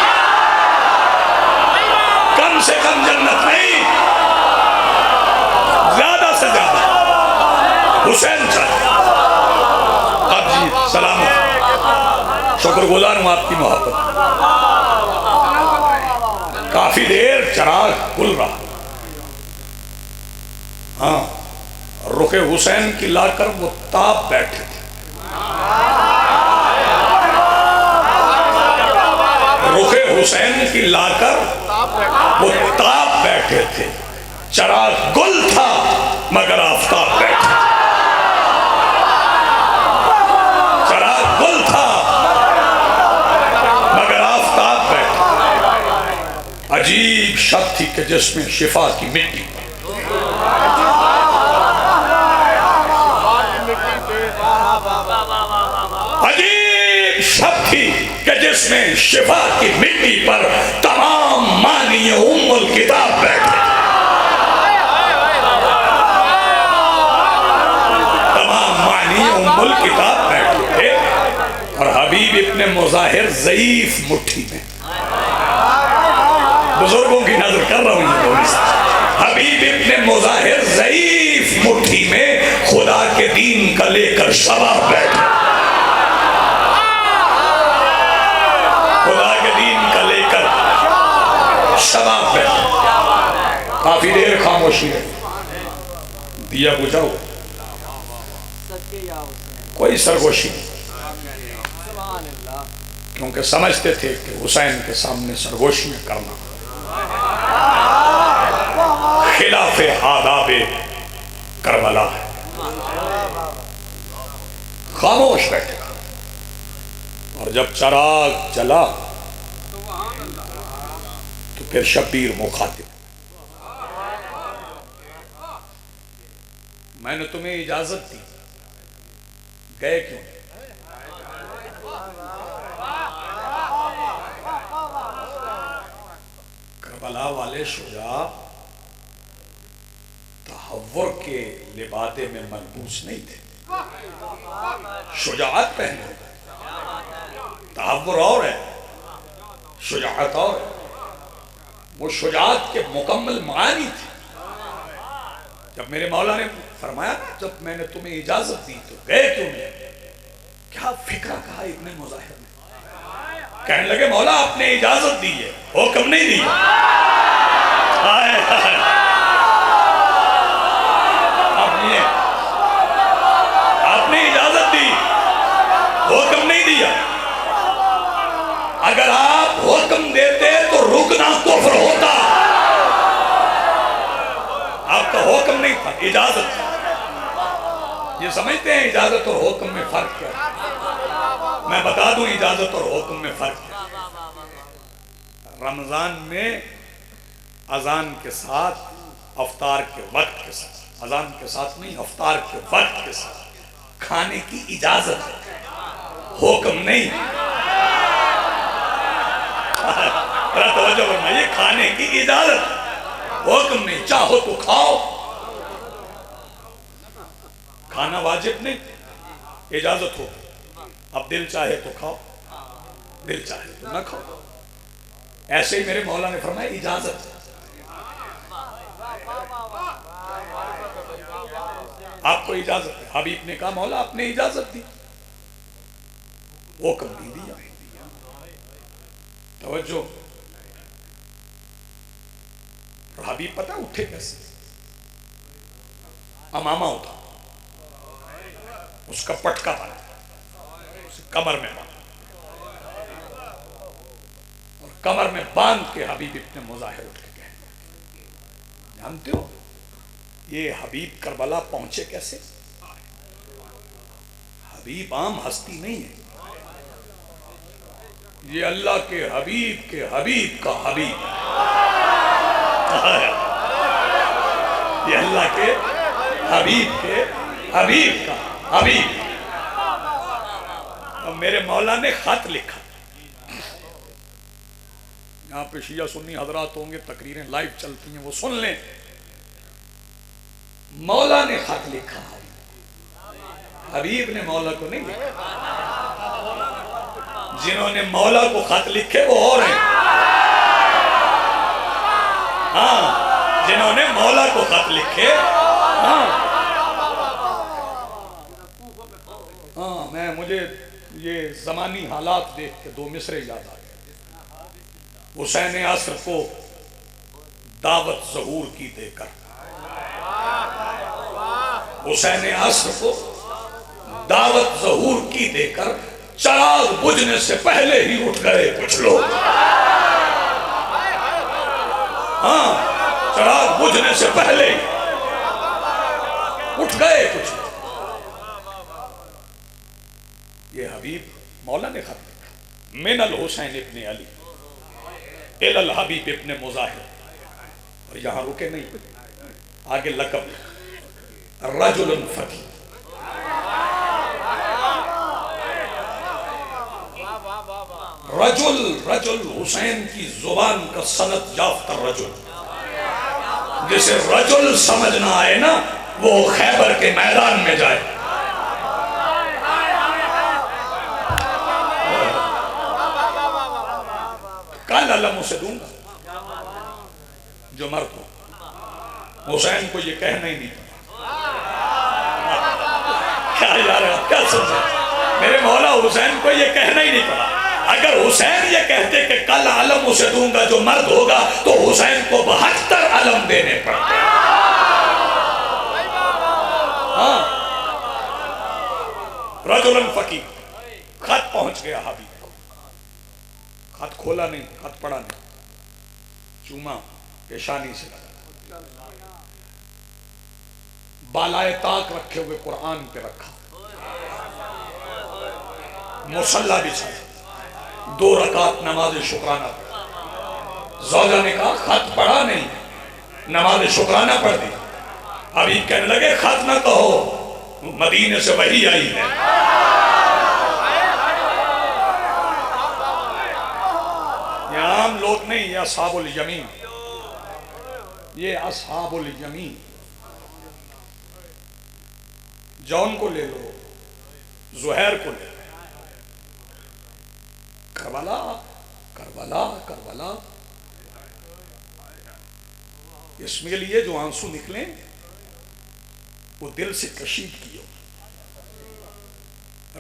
کم سے کم جنت نہیں، زیادہ سے زیادہ حسین چاہیے۔ اب جی سلامت، شکر گزار ہوں آپ کی محبت۔ کافی دیر چراغ کھل رہا، ہاں رخ حسین کی لا کر وہ تاپ بیٹھے تھے۔ رخ حسین کی لا کر وہ تاپ بیٹھے تھے، چراغ گل تھا مگر آفتاب بیٹھے۔ چراغ گل تھا مگر آفتاب بیٹھے۔ عجیب شب تھی کہ جس میں شفا کی مٹی، عجیب شب تھی کہ جس میں شفا کی مٹی پر تمام مانی ام الکتاب بیٹھے، تمام مانی ام الکتاب بیٹھے تھے، اور حبیب ابن مظاہر ضعیف مٹھی میں۔ بزرگوں کی نظر کر رہا ہوں یہ، حبیب ابن مظاہر ضعیف مٹھی میں خدا کے دین کا لے کر شباب بیٹھے، خدا کے دین کا لے کر شباب بیٹھے۔ کافی دیر خاموشی رہی، دیا بجھاؤ، کوئی سرگوشی نہیں، کیونکہ سمجھتے تھے کہ حسین کے سامنے سرگوشیاں کرنا خلاف آداب کربلا ہے۔ خاموش بیٹھے، اور جب چراغ جلا تو پھر شبیر مخاطب، میں نے تمہیں اجازت دی، گئے کیوں؟ کربلا والے شجاع تحور کے لبادے میں ملبوس نہیں تھے، شجاعت پہنے، تحور اور ہے، شجاعت اور ہے۔ وہ شجاعت کے مکمل معانی تھے۔ جب میرے مولا نے فرمایا جب میں نے تمہیں اجازت دی تو گئے کیوں نہیں؟ کیا فکرہ کہا ابن مظاہر نے؟ کہنے لگے مولا آپ نے اجازت دی ہے، حکم نہیں دی۔ آپ نے اجازت دی، حکم نہیں دیا۔ اگر آپ حکم دیتے تو رکنا کفر ہوتا، آپ کا حکم نہیں تھا، اجازت تھی۔ یہ سمجھتے ہیں اجازت اور حکم میں فرق کیا ہے؟ میں بتا دوں اجازت اور حکم میں فرق کیا ہے۔ رمضان میں اذان کے ساتھ، افطار کے وقت کے ساتھ، اذان کے ساتھ نہیں افطار کے وقت کے ساتھ کھانے کی اجازت ہے، حکم نہیں۔ توجہ فرمائیے، کھانے کی اجازت، حکم نہیں۔ چاہو تو کھاؤ، کھانا واجب نہیں، اجازت ہو، اب دل چاہے تو کھاؤ، دل چاہے تو نہ کھاؤ. ایسے ہی میرے مولا نے فرمایا اجازت، آپ کو اجازت ہے. حبیب نے کہا مولا آپ نے اجازت دی، وہ کم نہیں دیا. توجہ. حبیب پتہ اٹھے کیسے؟ امامہ ہوتا، اس کا پٹکا بنا، اسے کمر میں باندھ، اور کمر میں باندھ کے حبیب ابن مظاہر اٹھ کے گئے. جانتے ہو یہ حبیب کربلا پہنچے کیسے؟ حبیب عام ہستی نہیں ہے، یہ اللہ کے حبیب کا حبیب، یہ اللہ کے حبیب کا حبیب. اور میرے مولا نے خط لکھا. یہاں پہ شیعہ سنی حضرات ہوں گے، تقریریں لائیو چلتی ہیں، وہ سن لیں. مولا نے خط لکھا، حبیب نے مولا کو نہیں لکھا. جنہوں نے مولا کو خط لکھے وہ اور ہیں. ہاں جنہوں نے مولا کو خط لکھے. ہاں مجھے یہ زمانی حالات دیکھ کے دو مصرے یاد آ گئے. حسین عصر کو دعوت ظہور کی دے کر، حسین عصر کو دعوت ظہور کی دے کر چراغ بجھنے سے پہلے ہی اٹھ گئے کچھ لوگ. ہاں چراغ بجھنے سے پہلے ہی اٹھ گئے کچھ لوگ. یہ حبیب مولا نے خط لکھا، من الحسین ابن علی الی الحبیب ابن مظاہر. اور یہاں رکے نہیں، آگے لقب رجل فقیہ. رجل حسین کی زبان کا سند یافتہ رجل، جسے رجل سمجھنا آئے نا وہ خیبر کے میدان میں جائے. کل علم اسے دوں گا جو مرد ہو. حسین کو یہ کہنا ہی نہیں پڑا. کیا یار کیا سمجھے؟ میرے مولا حسین کو یہ کہنا ہی نہیں پڑا. اگر حسین یہ کہتے کہ کل علم اسے دوں گا جو مرد ہوگا تو حسین کو 72 علم دینے پڑتے. ہاں رجل فقیہ. خط پہنچ گیا حبیب کو. خط کھولا نہیں، خط پڑھا نہیں، چوما پیشانی سے لگا، بالائے طاق رکھے ہوئے قرآن پہ رکھا، مصلی بچھایا، 2 رکعت نماز شکرانہ پڑھا. زوجہ نے کہا خط پڑھا نہیں، نماز شکرانہ پڑھ دی. ابھی کہنے لگے خط نہ کہو، مدینے سے وحی آئی ہے. یہ عام لوگ نہیں، یہ اصحاب الیمین، یہ اصحاب الیمین. جون کو لے لو، زہیر کو لے لو. کربلا کربلا کربلا، اس میں لیے جو آنسو نکلیں وہ دل سے کشید کیے.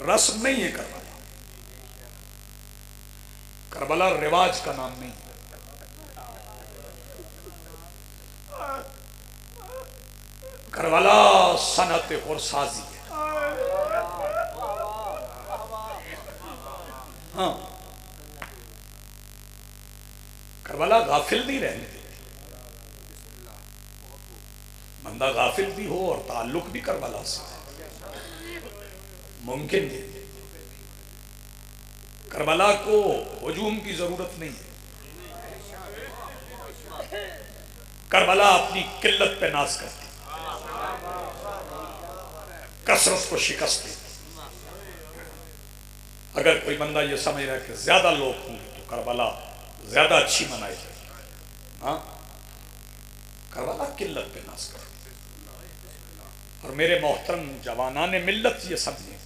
رسم نہیں ہے کربلا. کربلا رواج کا نام نہیں. کربلا صنعت اور سازی ہے. ہاں کربلا غافل نہیں رہنے دیتی. بندہ غافل بھی ہو اور تعلق بھی کربلا سے ممکن نہیں. کربلا کو ہجوم کی ضرورت نہیں ہے. کربلا اپنی قلت پہ ناز کرتی، کثرت کو شکست دیتی. اگر کوئی بندہ یہ سمجھ رہا ہے کہ زیادہ لوگ ہوں تو کربلا زیادہ اچھی منائی جائے، ہاں کربلا قلت پہ ناز کرتی. اور میرے محترم جوانان ملت یہ سمجھیں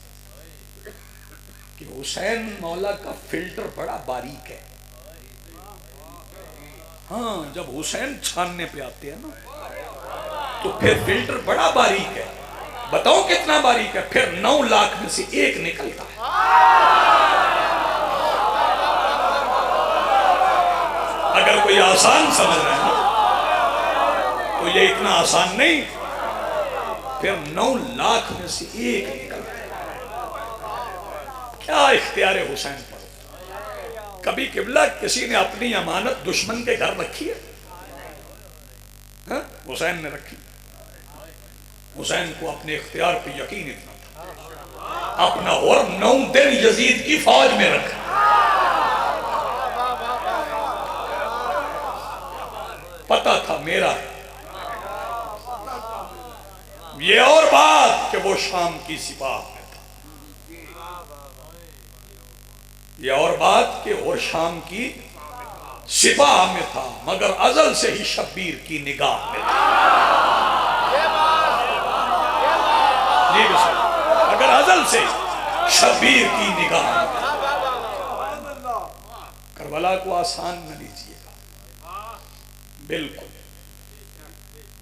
کہ حسین مولا کا فلٹر بڑا باریک ہے. ہاں جب حسین چھاننے پہ آتے ہیں نا تو پھر فلٹر بڑا باریک ہے. بتاؤ کتنا باریک ہے؟ پھر 9 لاکھ میں سے ایک نکلتا ہے. اگر کوئی آسان سمجھ رہا ہے نا تو یہ اتنا آسان نہیں. پھر 9 لاکھ میں سے ایک نکلتا ہے. کیا اختیار حسین پر؟ کبھی قبلہ کسی نے اپنی امانت دشمن کے گھر رکھی ہے؟ ہاں؟ حسین نے رکھی. حسین کو اپنے اختیار پہ یقین اتنا تھا، اپنا اور 9 دن یزید کی فوج میں رکھا. پتا تھا میرا ہے. یہ اور بات کہ وہ شام کی سپاہ میں تھا، یہ اور بات کہ وہ شام کی سپاہ میں تھا، مگر ازل سے ہی شبیر کی نگاہ میں تھا. جی بسم اگر ازل سے شبیر کی نگاہ میں تھا. کربلا کو آسان نہ لیجیے گا بالکل.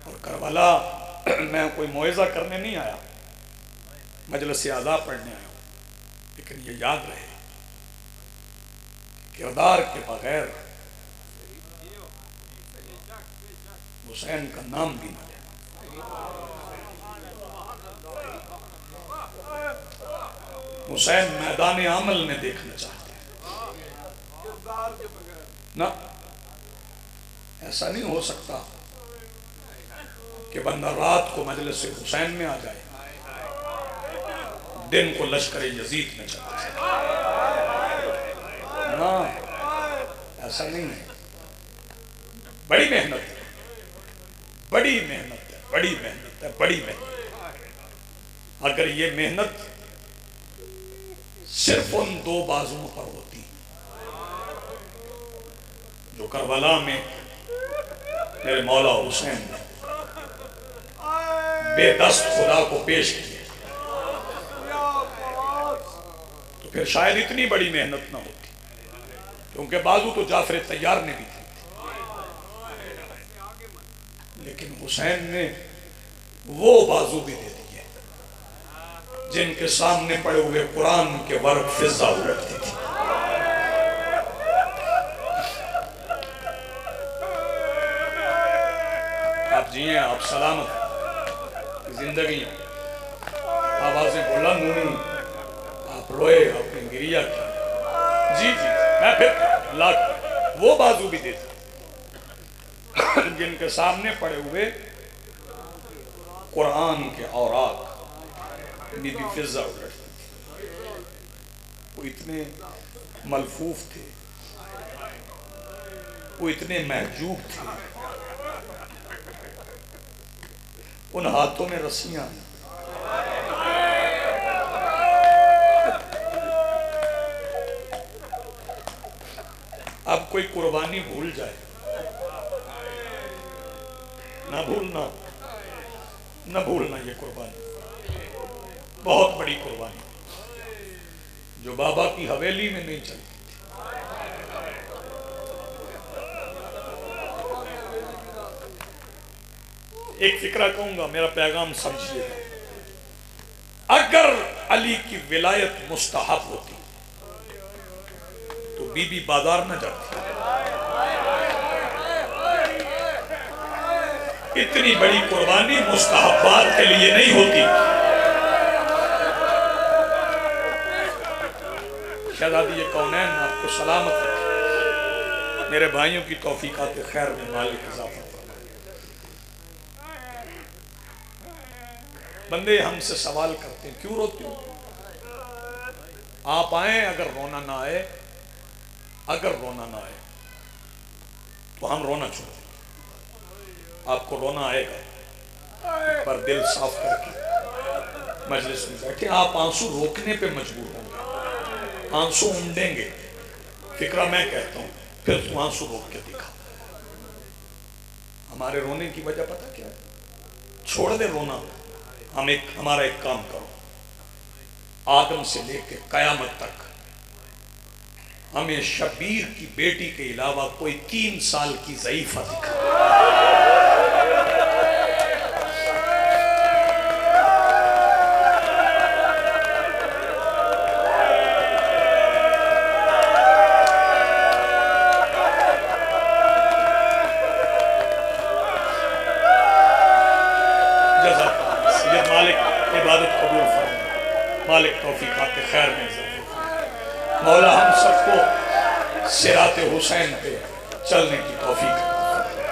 اور کربلا میں کوئی موعظہ کرنے نہیں آیا، مجلس اعزا پڑھنے آیا ہوں. لیکن یہ یاد رہے کردار کے بغیر حسین کا نام بھی نہ لینا. حسین میدان عمل میں دیکھنا چاہتے ہیں نہ. ایسا نہیں ہو سکتا کہ بندہ رات کو مجلس حسین میں آ جائے، دن کو لشکر یزید میں چلا جائے. نہ ایسا نہیں ہے. بڑی محنت ہے، بڑی محنت ہے، بڑی محنت ہے، بڑی محنت. اگر یہ محنت صرف ان 2 بازوں پر ہوتی جو کربلا میں میرے مولا حسین نے بے دست خدا کو پیش کیا تو پھر شاید اتنی بڑی محنت نہ ہوتی. کیونکہ بازو تو جعفر طیار نے بھی تھی، لیکن حسین نے وہ بازو بھی دے دیے جن کے سامنے پڑے ہوئے قرآن کے ورق فضا اڑتی تھی. آپ جیئیں، آپ سلامت زندگی. آوازیں بلند ہوں، آپ روئے، آپ نے گریہ کیا. جی جی میں پھر لاکھ وہ بازو بھی دیتا جن کے سامنے پڑے ہوئے قرآن کے اوراق بھی فضا اڑتی تھی. وہ اتنے ملفوف تھے، وہ اتنے محجوب تھے. ان ہاتھوں میں رسیاں. اب کوئی قربانی بھول جائے، نہ بھولنا، نہ بھولنا. یہ قربانی بہت بڑی قربانی جو بابا کی حویلی میں نہیں چلتی تھی. ایک فکرہ کہوں گا، میرا پیغام سمجھیے گا. اگر علی کی ولایت مستحب ہوتی تو بی بی بازار نہ جاتی. اتنی بڑی قربانی مستحبات کے لیے نہیں ہوتی. شہزادی کونین آپ کو سلامت رکھے. میرے بھائیوں کی توفیقات خیر میں مالک اضافہ. بندے ہم سے سوال کرتے ہیں کیوں روتے ہو؟ آپ آئیں، اگر رونا نہ آئے، اگر رونا نہ آئے تو ہم رونا چھوڑ دیں. آپ کو رونا آئے گا پر دل صاف کر کے مجلس میں بیٹھے. آپ آنسو روکنے پہ مجبور ہوں گے، آنسو اونڈیں گے. فکرہ میں کہتا ہوں پھر تو آنسو روک کے دکھا. ہمارے رونے کی وجہ پتہ کیا ہے؟ چھوڑ دے رونا، ہمارا ایک کام کرو، آدم سے لے کے قیامت تک ہمیں شبیر کی بیٹی کے علاوہ کوئی 3 سال کی ضعیفہ دکھا۔ سید مالک عبادت قبول فرمائے، مالک توفیقات خیر میں اضافہ فرمائے، مولا ہم سب کو صراط حسین پہ چلنے کی توفیق عطا فرمائے۔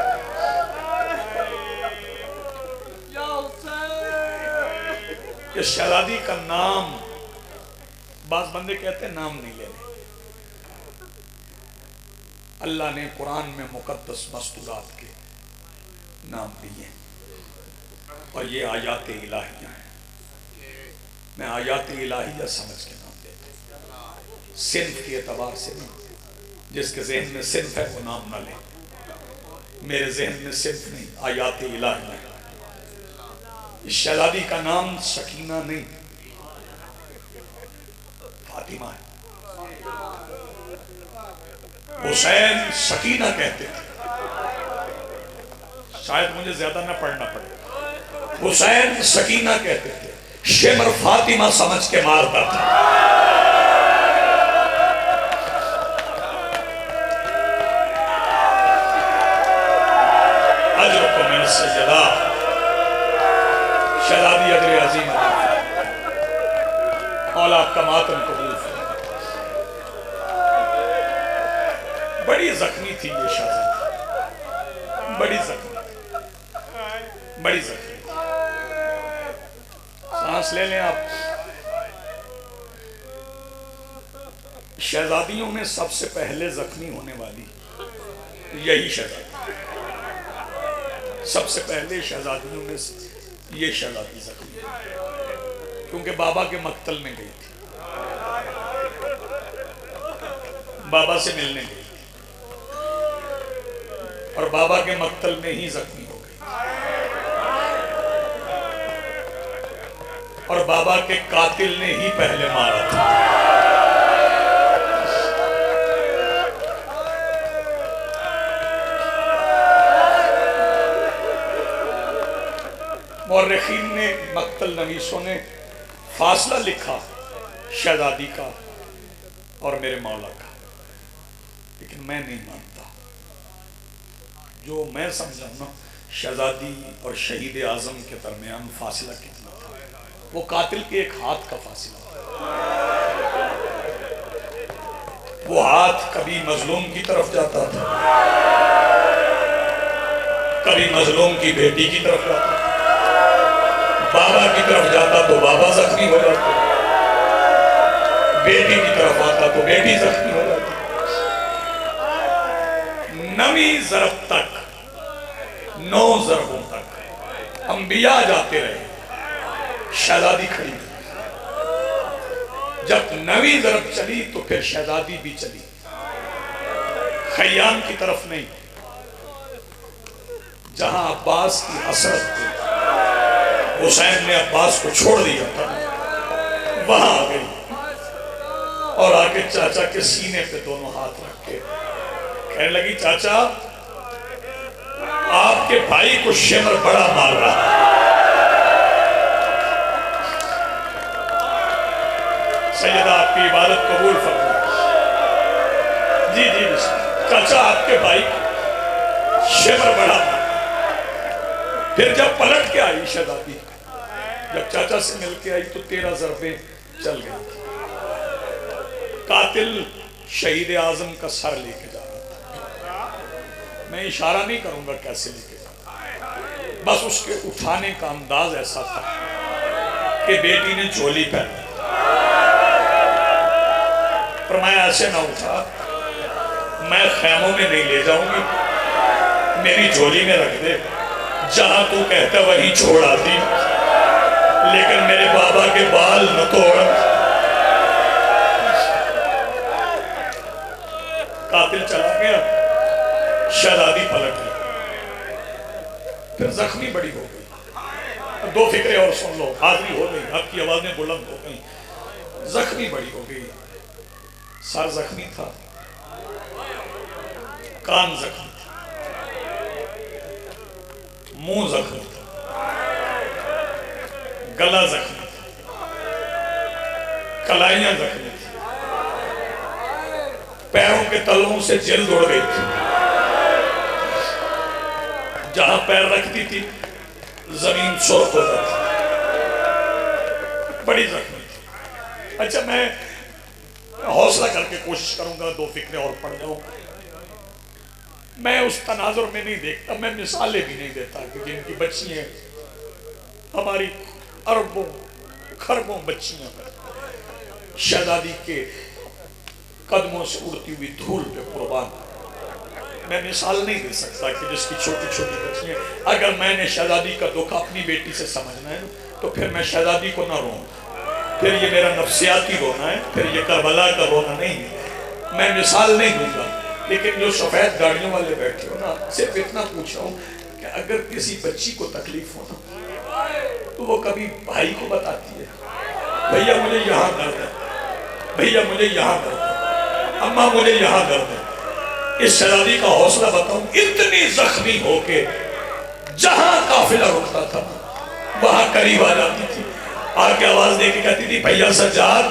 اس شہزادی کا نام، بعض بندے کہتے ہیں نام نہیں لینے، اللہ نے قرآن میں مقدس مستورات کے نام دیے اور یہ آیات الہیہ ہیں۔ میں آیات الہیہ سمجھ کے نام دیتا ہوں، صنف کے اعتبار سے نہیں۔ جس کے ذہن میں صنف ہے وہ نام نہ لے، میرے ذہن میں صنف نہیں، آیات الہیہ ہے۔ اس شہزادی کا نام سکینہ نہیں، فاطمہ ہے۔ حسین سکینہ کہتے تھے، شاید مجھے زیادہ نہ پڑھنا پڑے، حسین سکینہ کہتے تھے، شمر فاطمہ سمجھ کے مارتا تھا۔ اجرکم من السجدہ، شہزادی اجر عظیم مولا آپ کا ماتم قبول فرمائے۔ بڑی زخمی تھی یہ شہزادی، بڑی زخمی، بڑی زخمی۔ سانس لے لیں آپ۔ شہزادیوں میں سب سے پہلے زخمی ہونے والی یہی شہزادی، سب سے پہلے شہزادیوں میں یہ شہزادی زخمی، کیونکہ بابا کے مقتل میں گئی تھی، بابا سے ملنے گئی تھی اور بابا کے مقتل میں ہی زخمی ہو گئی، اور بابا کے قاتل نے ہی پہلے مارا تھا۔ مورخین نے، مقتل نویسوں نے فاصلہ لکھا شہزادی کا اور میرے مولا کا، لیکن میں نہیں مانتا۔ جو میں سمجھا نا، شہزادی اور شہید اعظم کے درمیان فاصلہ کتنا تھا، وہ قاتل کے ایک ہاتھ کا فاصلہ تھا۔ وہ ہاتھ کبھی مظلوم کی طرف جاتا تھا، کبھی مظلوم کی بیٹی کی طرف جاتا تھا، بابا کی طرف جاتا تو بابا زخمی ہو جاتا، بیٹی کی طرف آتا تو بیٹی زخمی ہو جاتی۔ 9 ضرب تک، 9 ضربوں تک انبیاء جاتے رہے، شہزادی کھڑی رہی۔ جب 9ویں ضرب چلی تو پھر شہزادی بھی چلی، خیام کی طرف نہیں، جہاں عباس کی حسرت تھی، حسین نے عباس کو چھوڑ دیا تھا، وہاں آ گئی اور آگے چاچا کے سینے پہ دونوں ہاتھ رکھ کے کہنے لگی، چاچا آپ کے بھائی کو شمر بڑا مار رہا ہے۔ سیدہ آپ کی عبادت قبول فرمائے۔ جی جی بسم اللہ۔ چاچا آپ کے بھائی کو شمر بڑا مار۔ پھر جب پلٹ کے آئی شہزادی، جب چاچا سے مل کے آئی تو 13 ضربیں چل گئی تھی۔ قاتل شہید اعظم کا سر لے کے جا رہا تھا، میں اشارہ نہیں کروں گا کیسے لے کے جا رہا، بس اس کے اٹھانے کا انداز ایسا تھا کہ بیٹی نے جھولی پہنا، فرمایا ایسے نہ اٹھا، میں خیموں میں نہیں لے جاؤں گی، میری جھولی میں رکھ دے، جہاں تو کہتا وہیں چھوڑ آتی، لیکن میرے بابا کے بال نہ توڑ۔ قاتل چلا گیا، شہزادی پلٹ گئی، پھر زخمی بڑی ہو گئی۔ 2 فکریں اور سن لو حاضری ہو گئی، آپ کی آوازیں بلند ہو گئی، زخمی بڑی ہو گئی، سر زخمی تھا، کان زخمی تھا، منہ زخمی تھا، گلا زخمی تھا، کلائیاں زخمی تھی، پیروں کے تلوں سے جلد اڑ گئی تھی، جہاں پیر رکھتی تھی زمین سرخ ہو جاتی تھی، بڑی زخمی تھی۔ اچھا میں حوصلہ کر کے کوشش کروں گا، دو فکریں اور پڑھ جاؤں۔ میں اس تناظر میں نہیں دیکھتا، میں مثالیں بھی نہیں دیتا کہ جن کی بچی ہیں، ہماری اربوں خربوں بچیاں شہزادی کے قدموں سے اڑتی ہوئی دھول پہ قربان۔ میں مثال نہیں دے سکتا کہ جس کی چھوٹی چھوٹی بچیاں، اگر میں نے شہزادی کا دکھ اپنی بیٹی سے سمجھنا ہے تو پھر میں شہزادی کو نہ روں، پھر یہ میرا نفسیاتی رونا ہے، پھر یہ کربلا کا رونا نہیں ہے۔ میں مثال نہیں دوں گا، لیکن جو سفید گاڑیوں والے بیٹھے ہو نا، صرف اتنا پوچھ رہا ہوں کہ اگر کسی بچی کو تکلیف ہو نا تو وہ کبھی بھائی کو بتاتی ہے بھیا مجھے یہاں درد ہے، بھیا مجھے یہاں درد ہے، اماں مجھے یہاں درد ہے۔ اس شہزادی کا حوصلہ بتاؤں، اتنی زخمی ہو کے جہاں قافلہ رکتا تھا وہاں قریب آ جاتی تھی، آ کے آواز دے کے کہتی تھی بھیا سجاد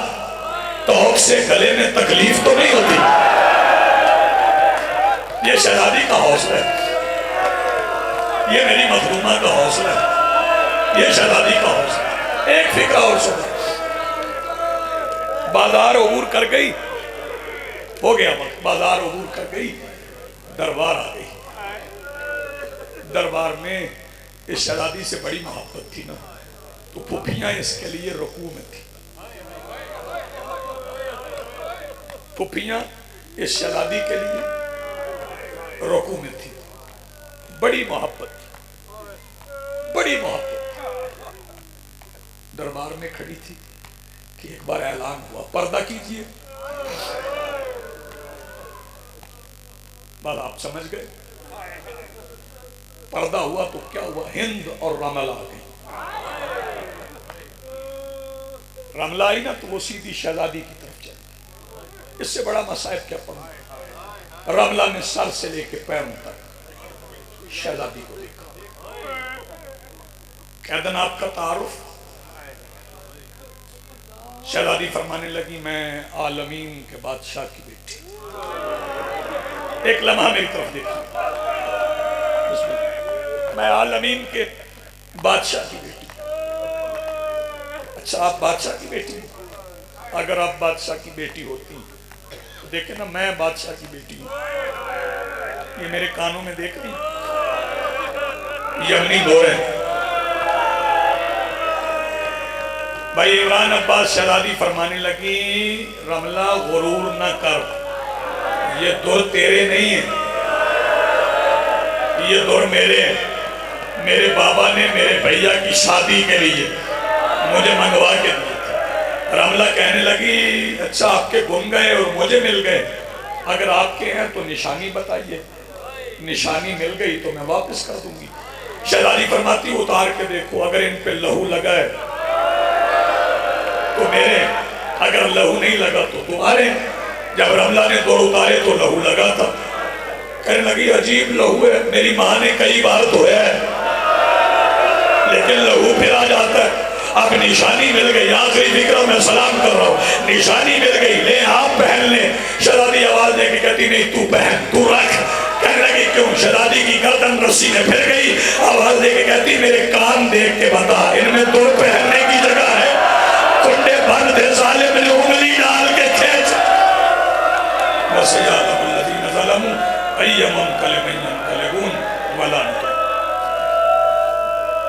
توق سے گلے میں تکلیف تو نہیں ہوتی۔ یہ شہزادی کا حوصلہ ہے، یہ میری مظلومہ کا حوصلہ ہے، یہ شہزادی کا حوصلہ ہے۔ ایک فکر اور سنا، بازار عبور کر گئی، ہو گیا وقت، بازار عبور کر گئی، دربار آ گئی۔ دربار میں اس شہزادی سے بڑی محبت تھی نا، تو پھپھیاں اس کے لیے رکوع میں تھی، پھپھیاں اس شہزادی کے لیے رکوع میں تھی، بڑی محبت، بڑی محبت۔ دربار میں کھڑی تھی کہ ایک بار اعلان ہوا پردہ کیجئے، بات آپ سمجھ گئے، پردہ ہوا تو کیا ہوا، ہند اور رملہ آ گئی۔ رملہ آئی نا تو وہ سیدھی شہزادی کی طرف چلی، اس سے بڑا مصائب کیا پڑھا۔ رملہ نے سر سے لے کے پیروں تک شہزادی کو دیکھا، کہدن آپ کا تعارف؟ شہزادی فرمانے لگی میں عالمین کے بادشاہ کی بیٹی۔ ایک لمحہ میری طرف دیکھا، میں عالمین کے بادشاہ کی بیٹی۔ اچھا آپ بادشاہ کی بیٹی؟ اگر آپ بادشاہ کی بیٹی ہوتی تو دیکھیں نا میں بادشاہ کی بیٹی ہوں، یہ میرے کانوں میں دیکھ رہی یمنی دور ہے۔ بھائی عمران عباس شہزادی فرمانے لگی رملہ غرور نہ کر، یہ دور تیرے نہیں ہیں، یہ دور میرے ہیں، میرے بابا نے میرے بھیا کی شادی کے لیے مجھے منگوا کے دیے تھے۔ رملہ کہنے لگی اچھا آپ کے گم گئے اور مجھے مل گئے، اگر آپ کے ہیں تو نشانی بتائیے، نشانی مل گئی تو میں واپس کر دوں گی۔ شہزادی فرماتی اتار کے دیکھو، اگر ان پہ لہو لگا ہے تو میرے، اگر لہو نہیں لگا تو تمہارے۔ جب رملہ نے دور اتارے تو لہو لگا تھا، کہنے لگی عجیب لہو ہے، میری ماں نے کئی بار دھویا ہے لیکن لہو پھر آ جاتا ہے۔ اب نشانی مل گئی، آخری فکرہ میں سلام کر رہا ہوں، نشانی مل گئی، لے آپ پہن لیں۔ شہزادی آواز دے کے کہتی نہیں تو پہن، تو رکھ۔ کہنے لگی کیوں؟ شہزادی کی گردن رسی میں پھر گئی، آواز دے کے کہتی میرے کان دیکھ کے بتا ان میں دور پہننے کی جگہ ہے، کنڈے بند دے ظالم نے انگلی ڈال کے کھینچ۔ وَسَيَعْلَمُ الَّذِينَ ظَلَمُوا أَيَّ مُنْقَلِبٍ يَنْقَلِبُونَ وَلَا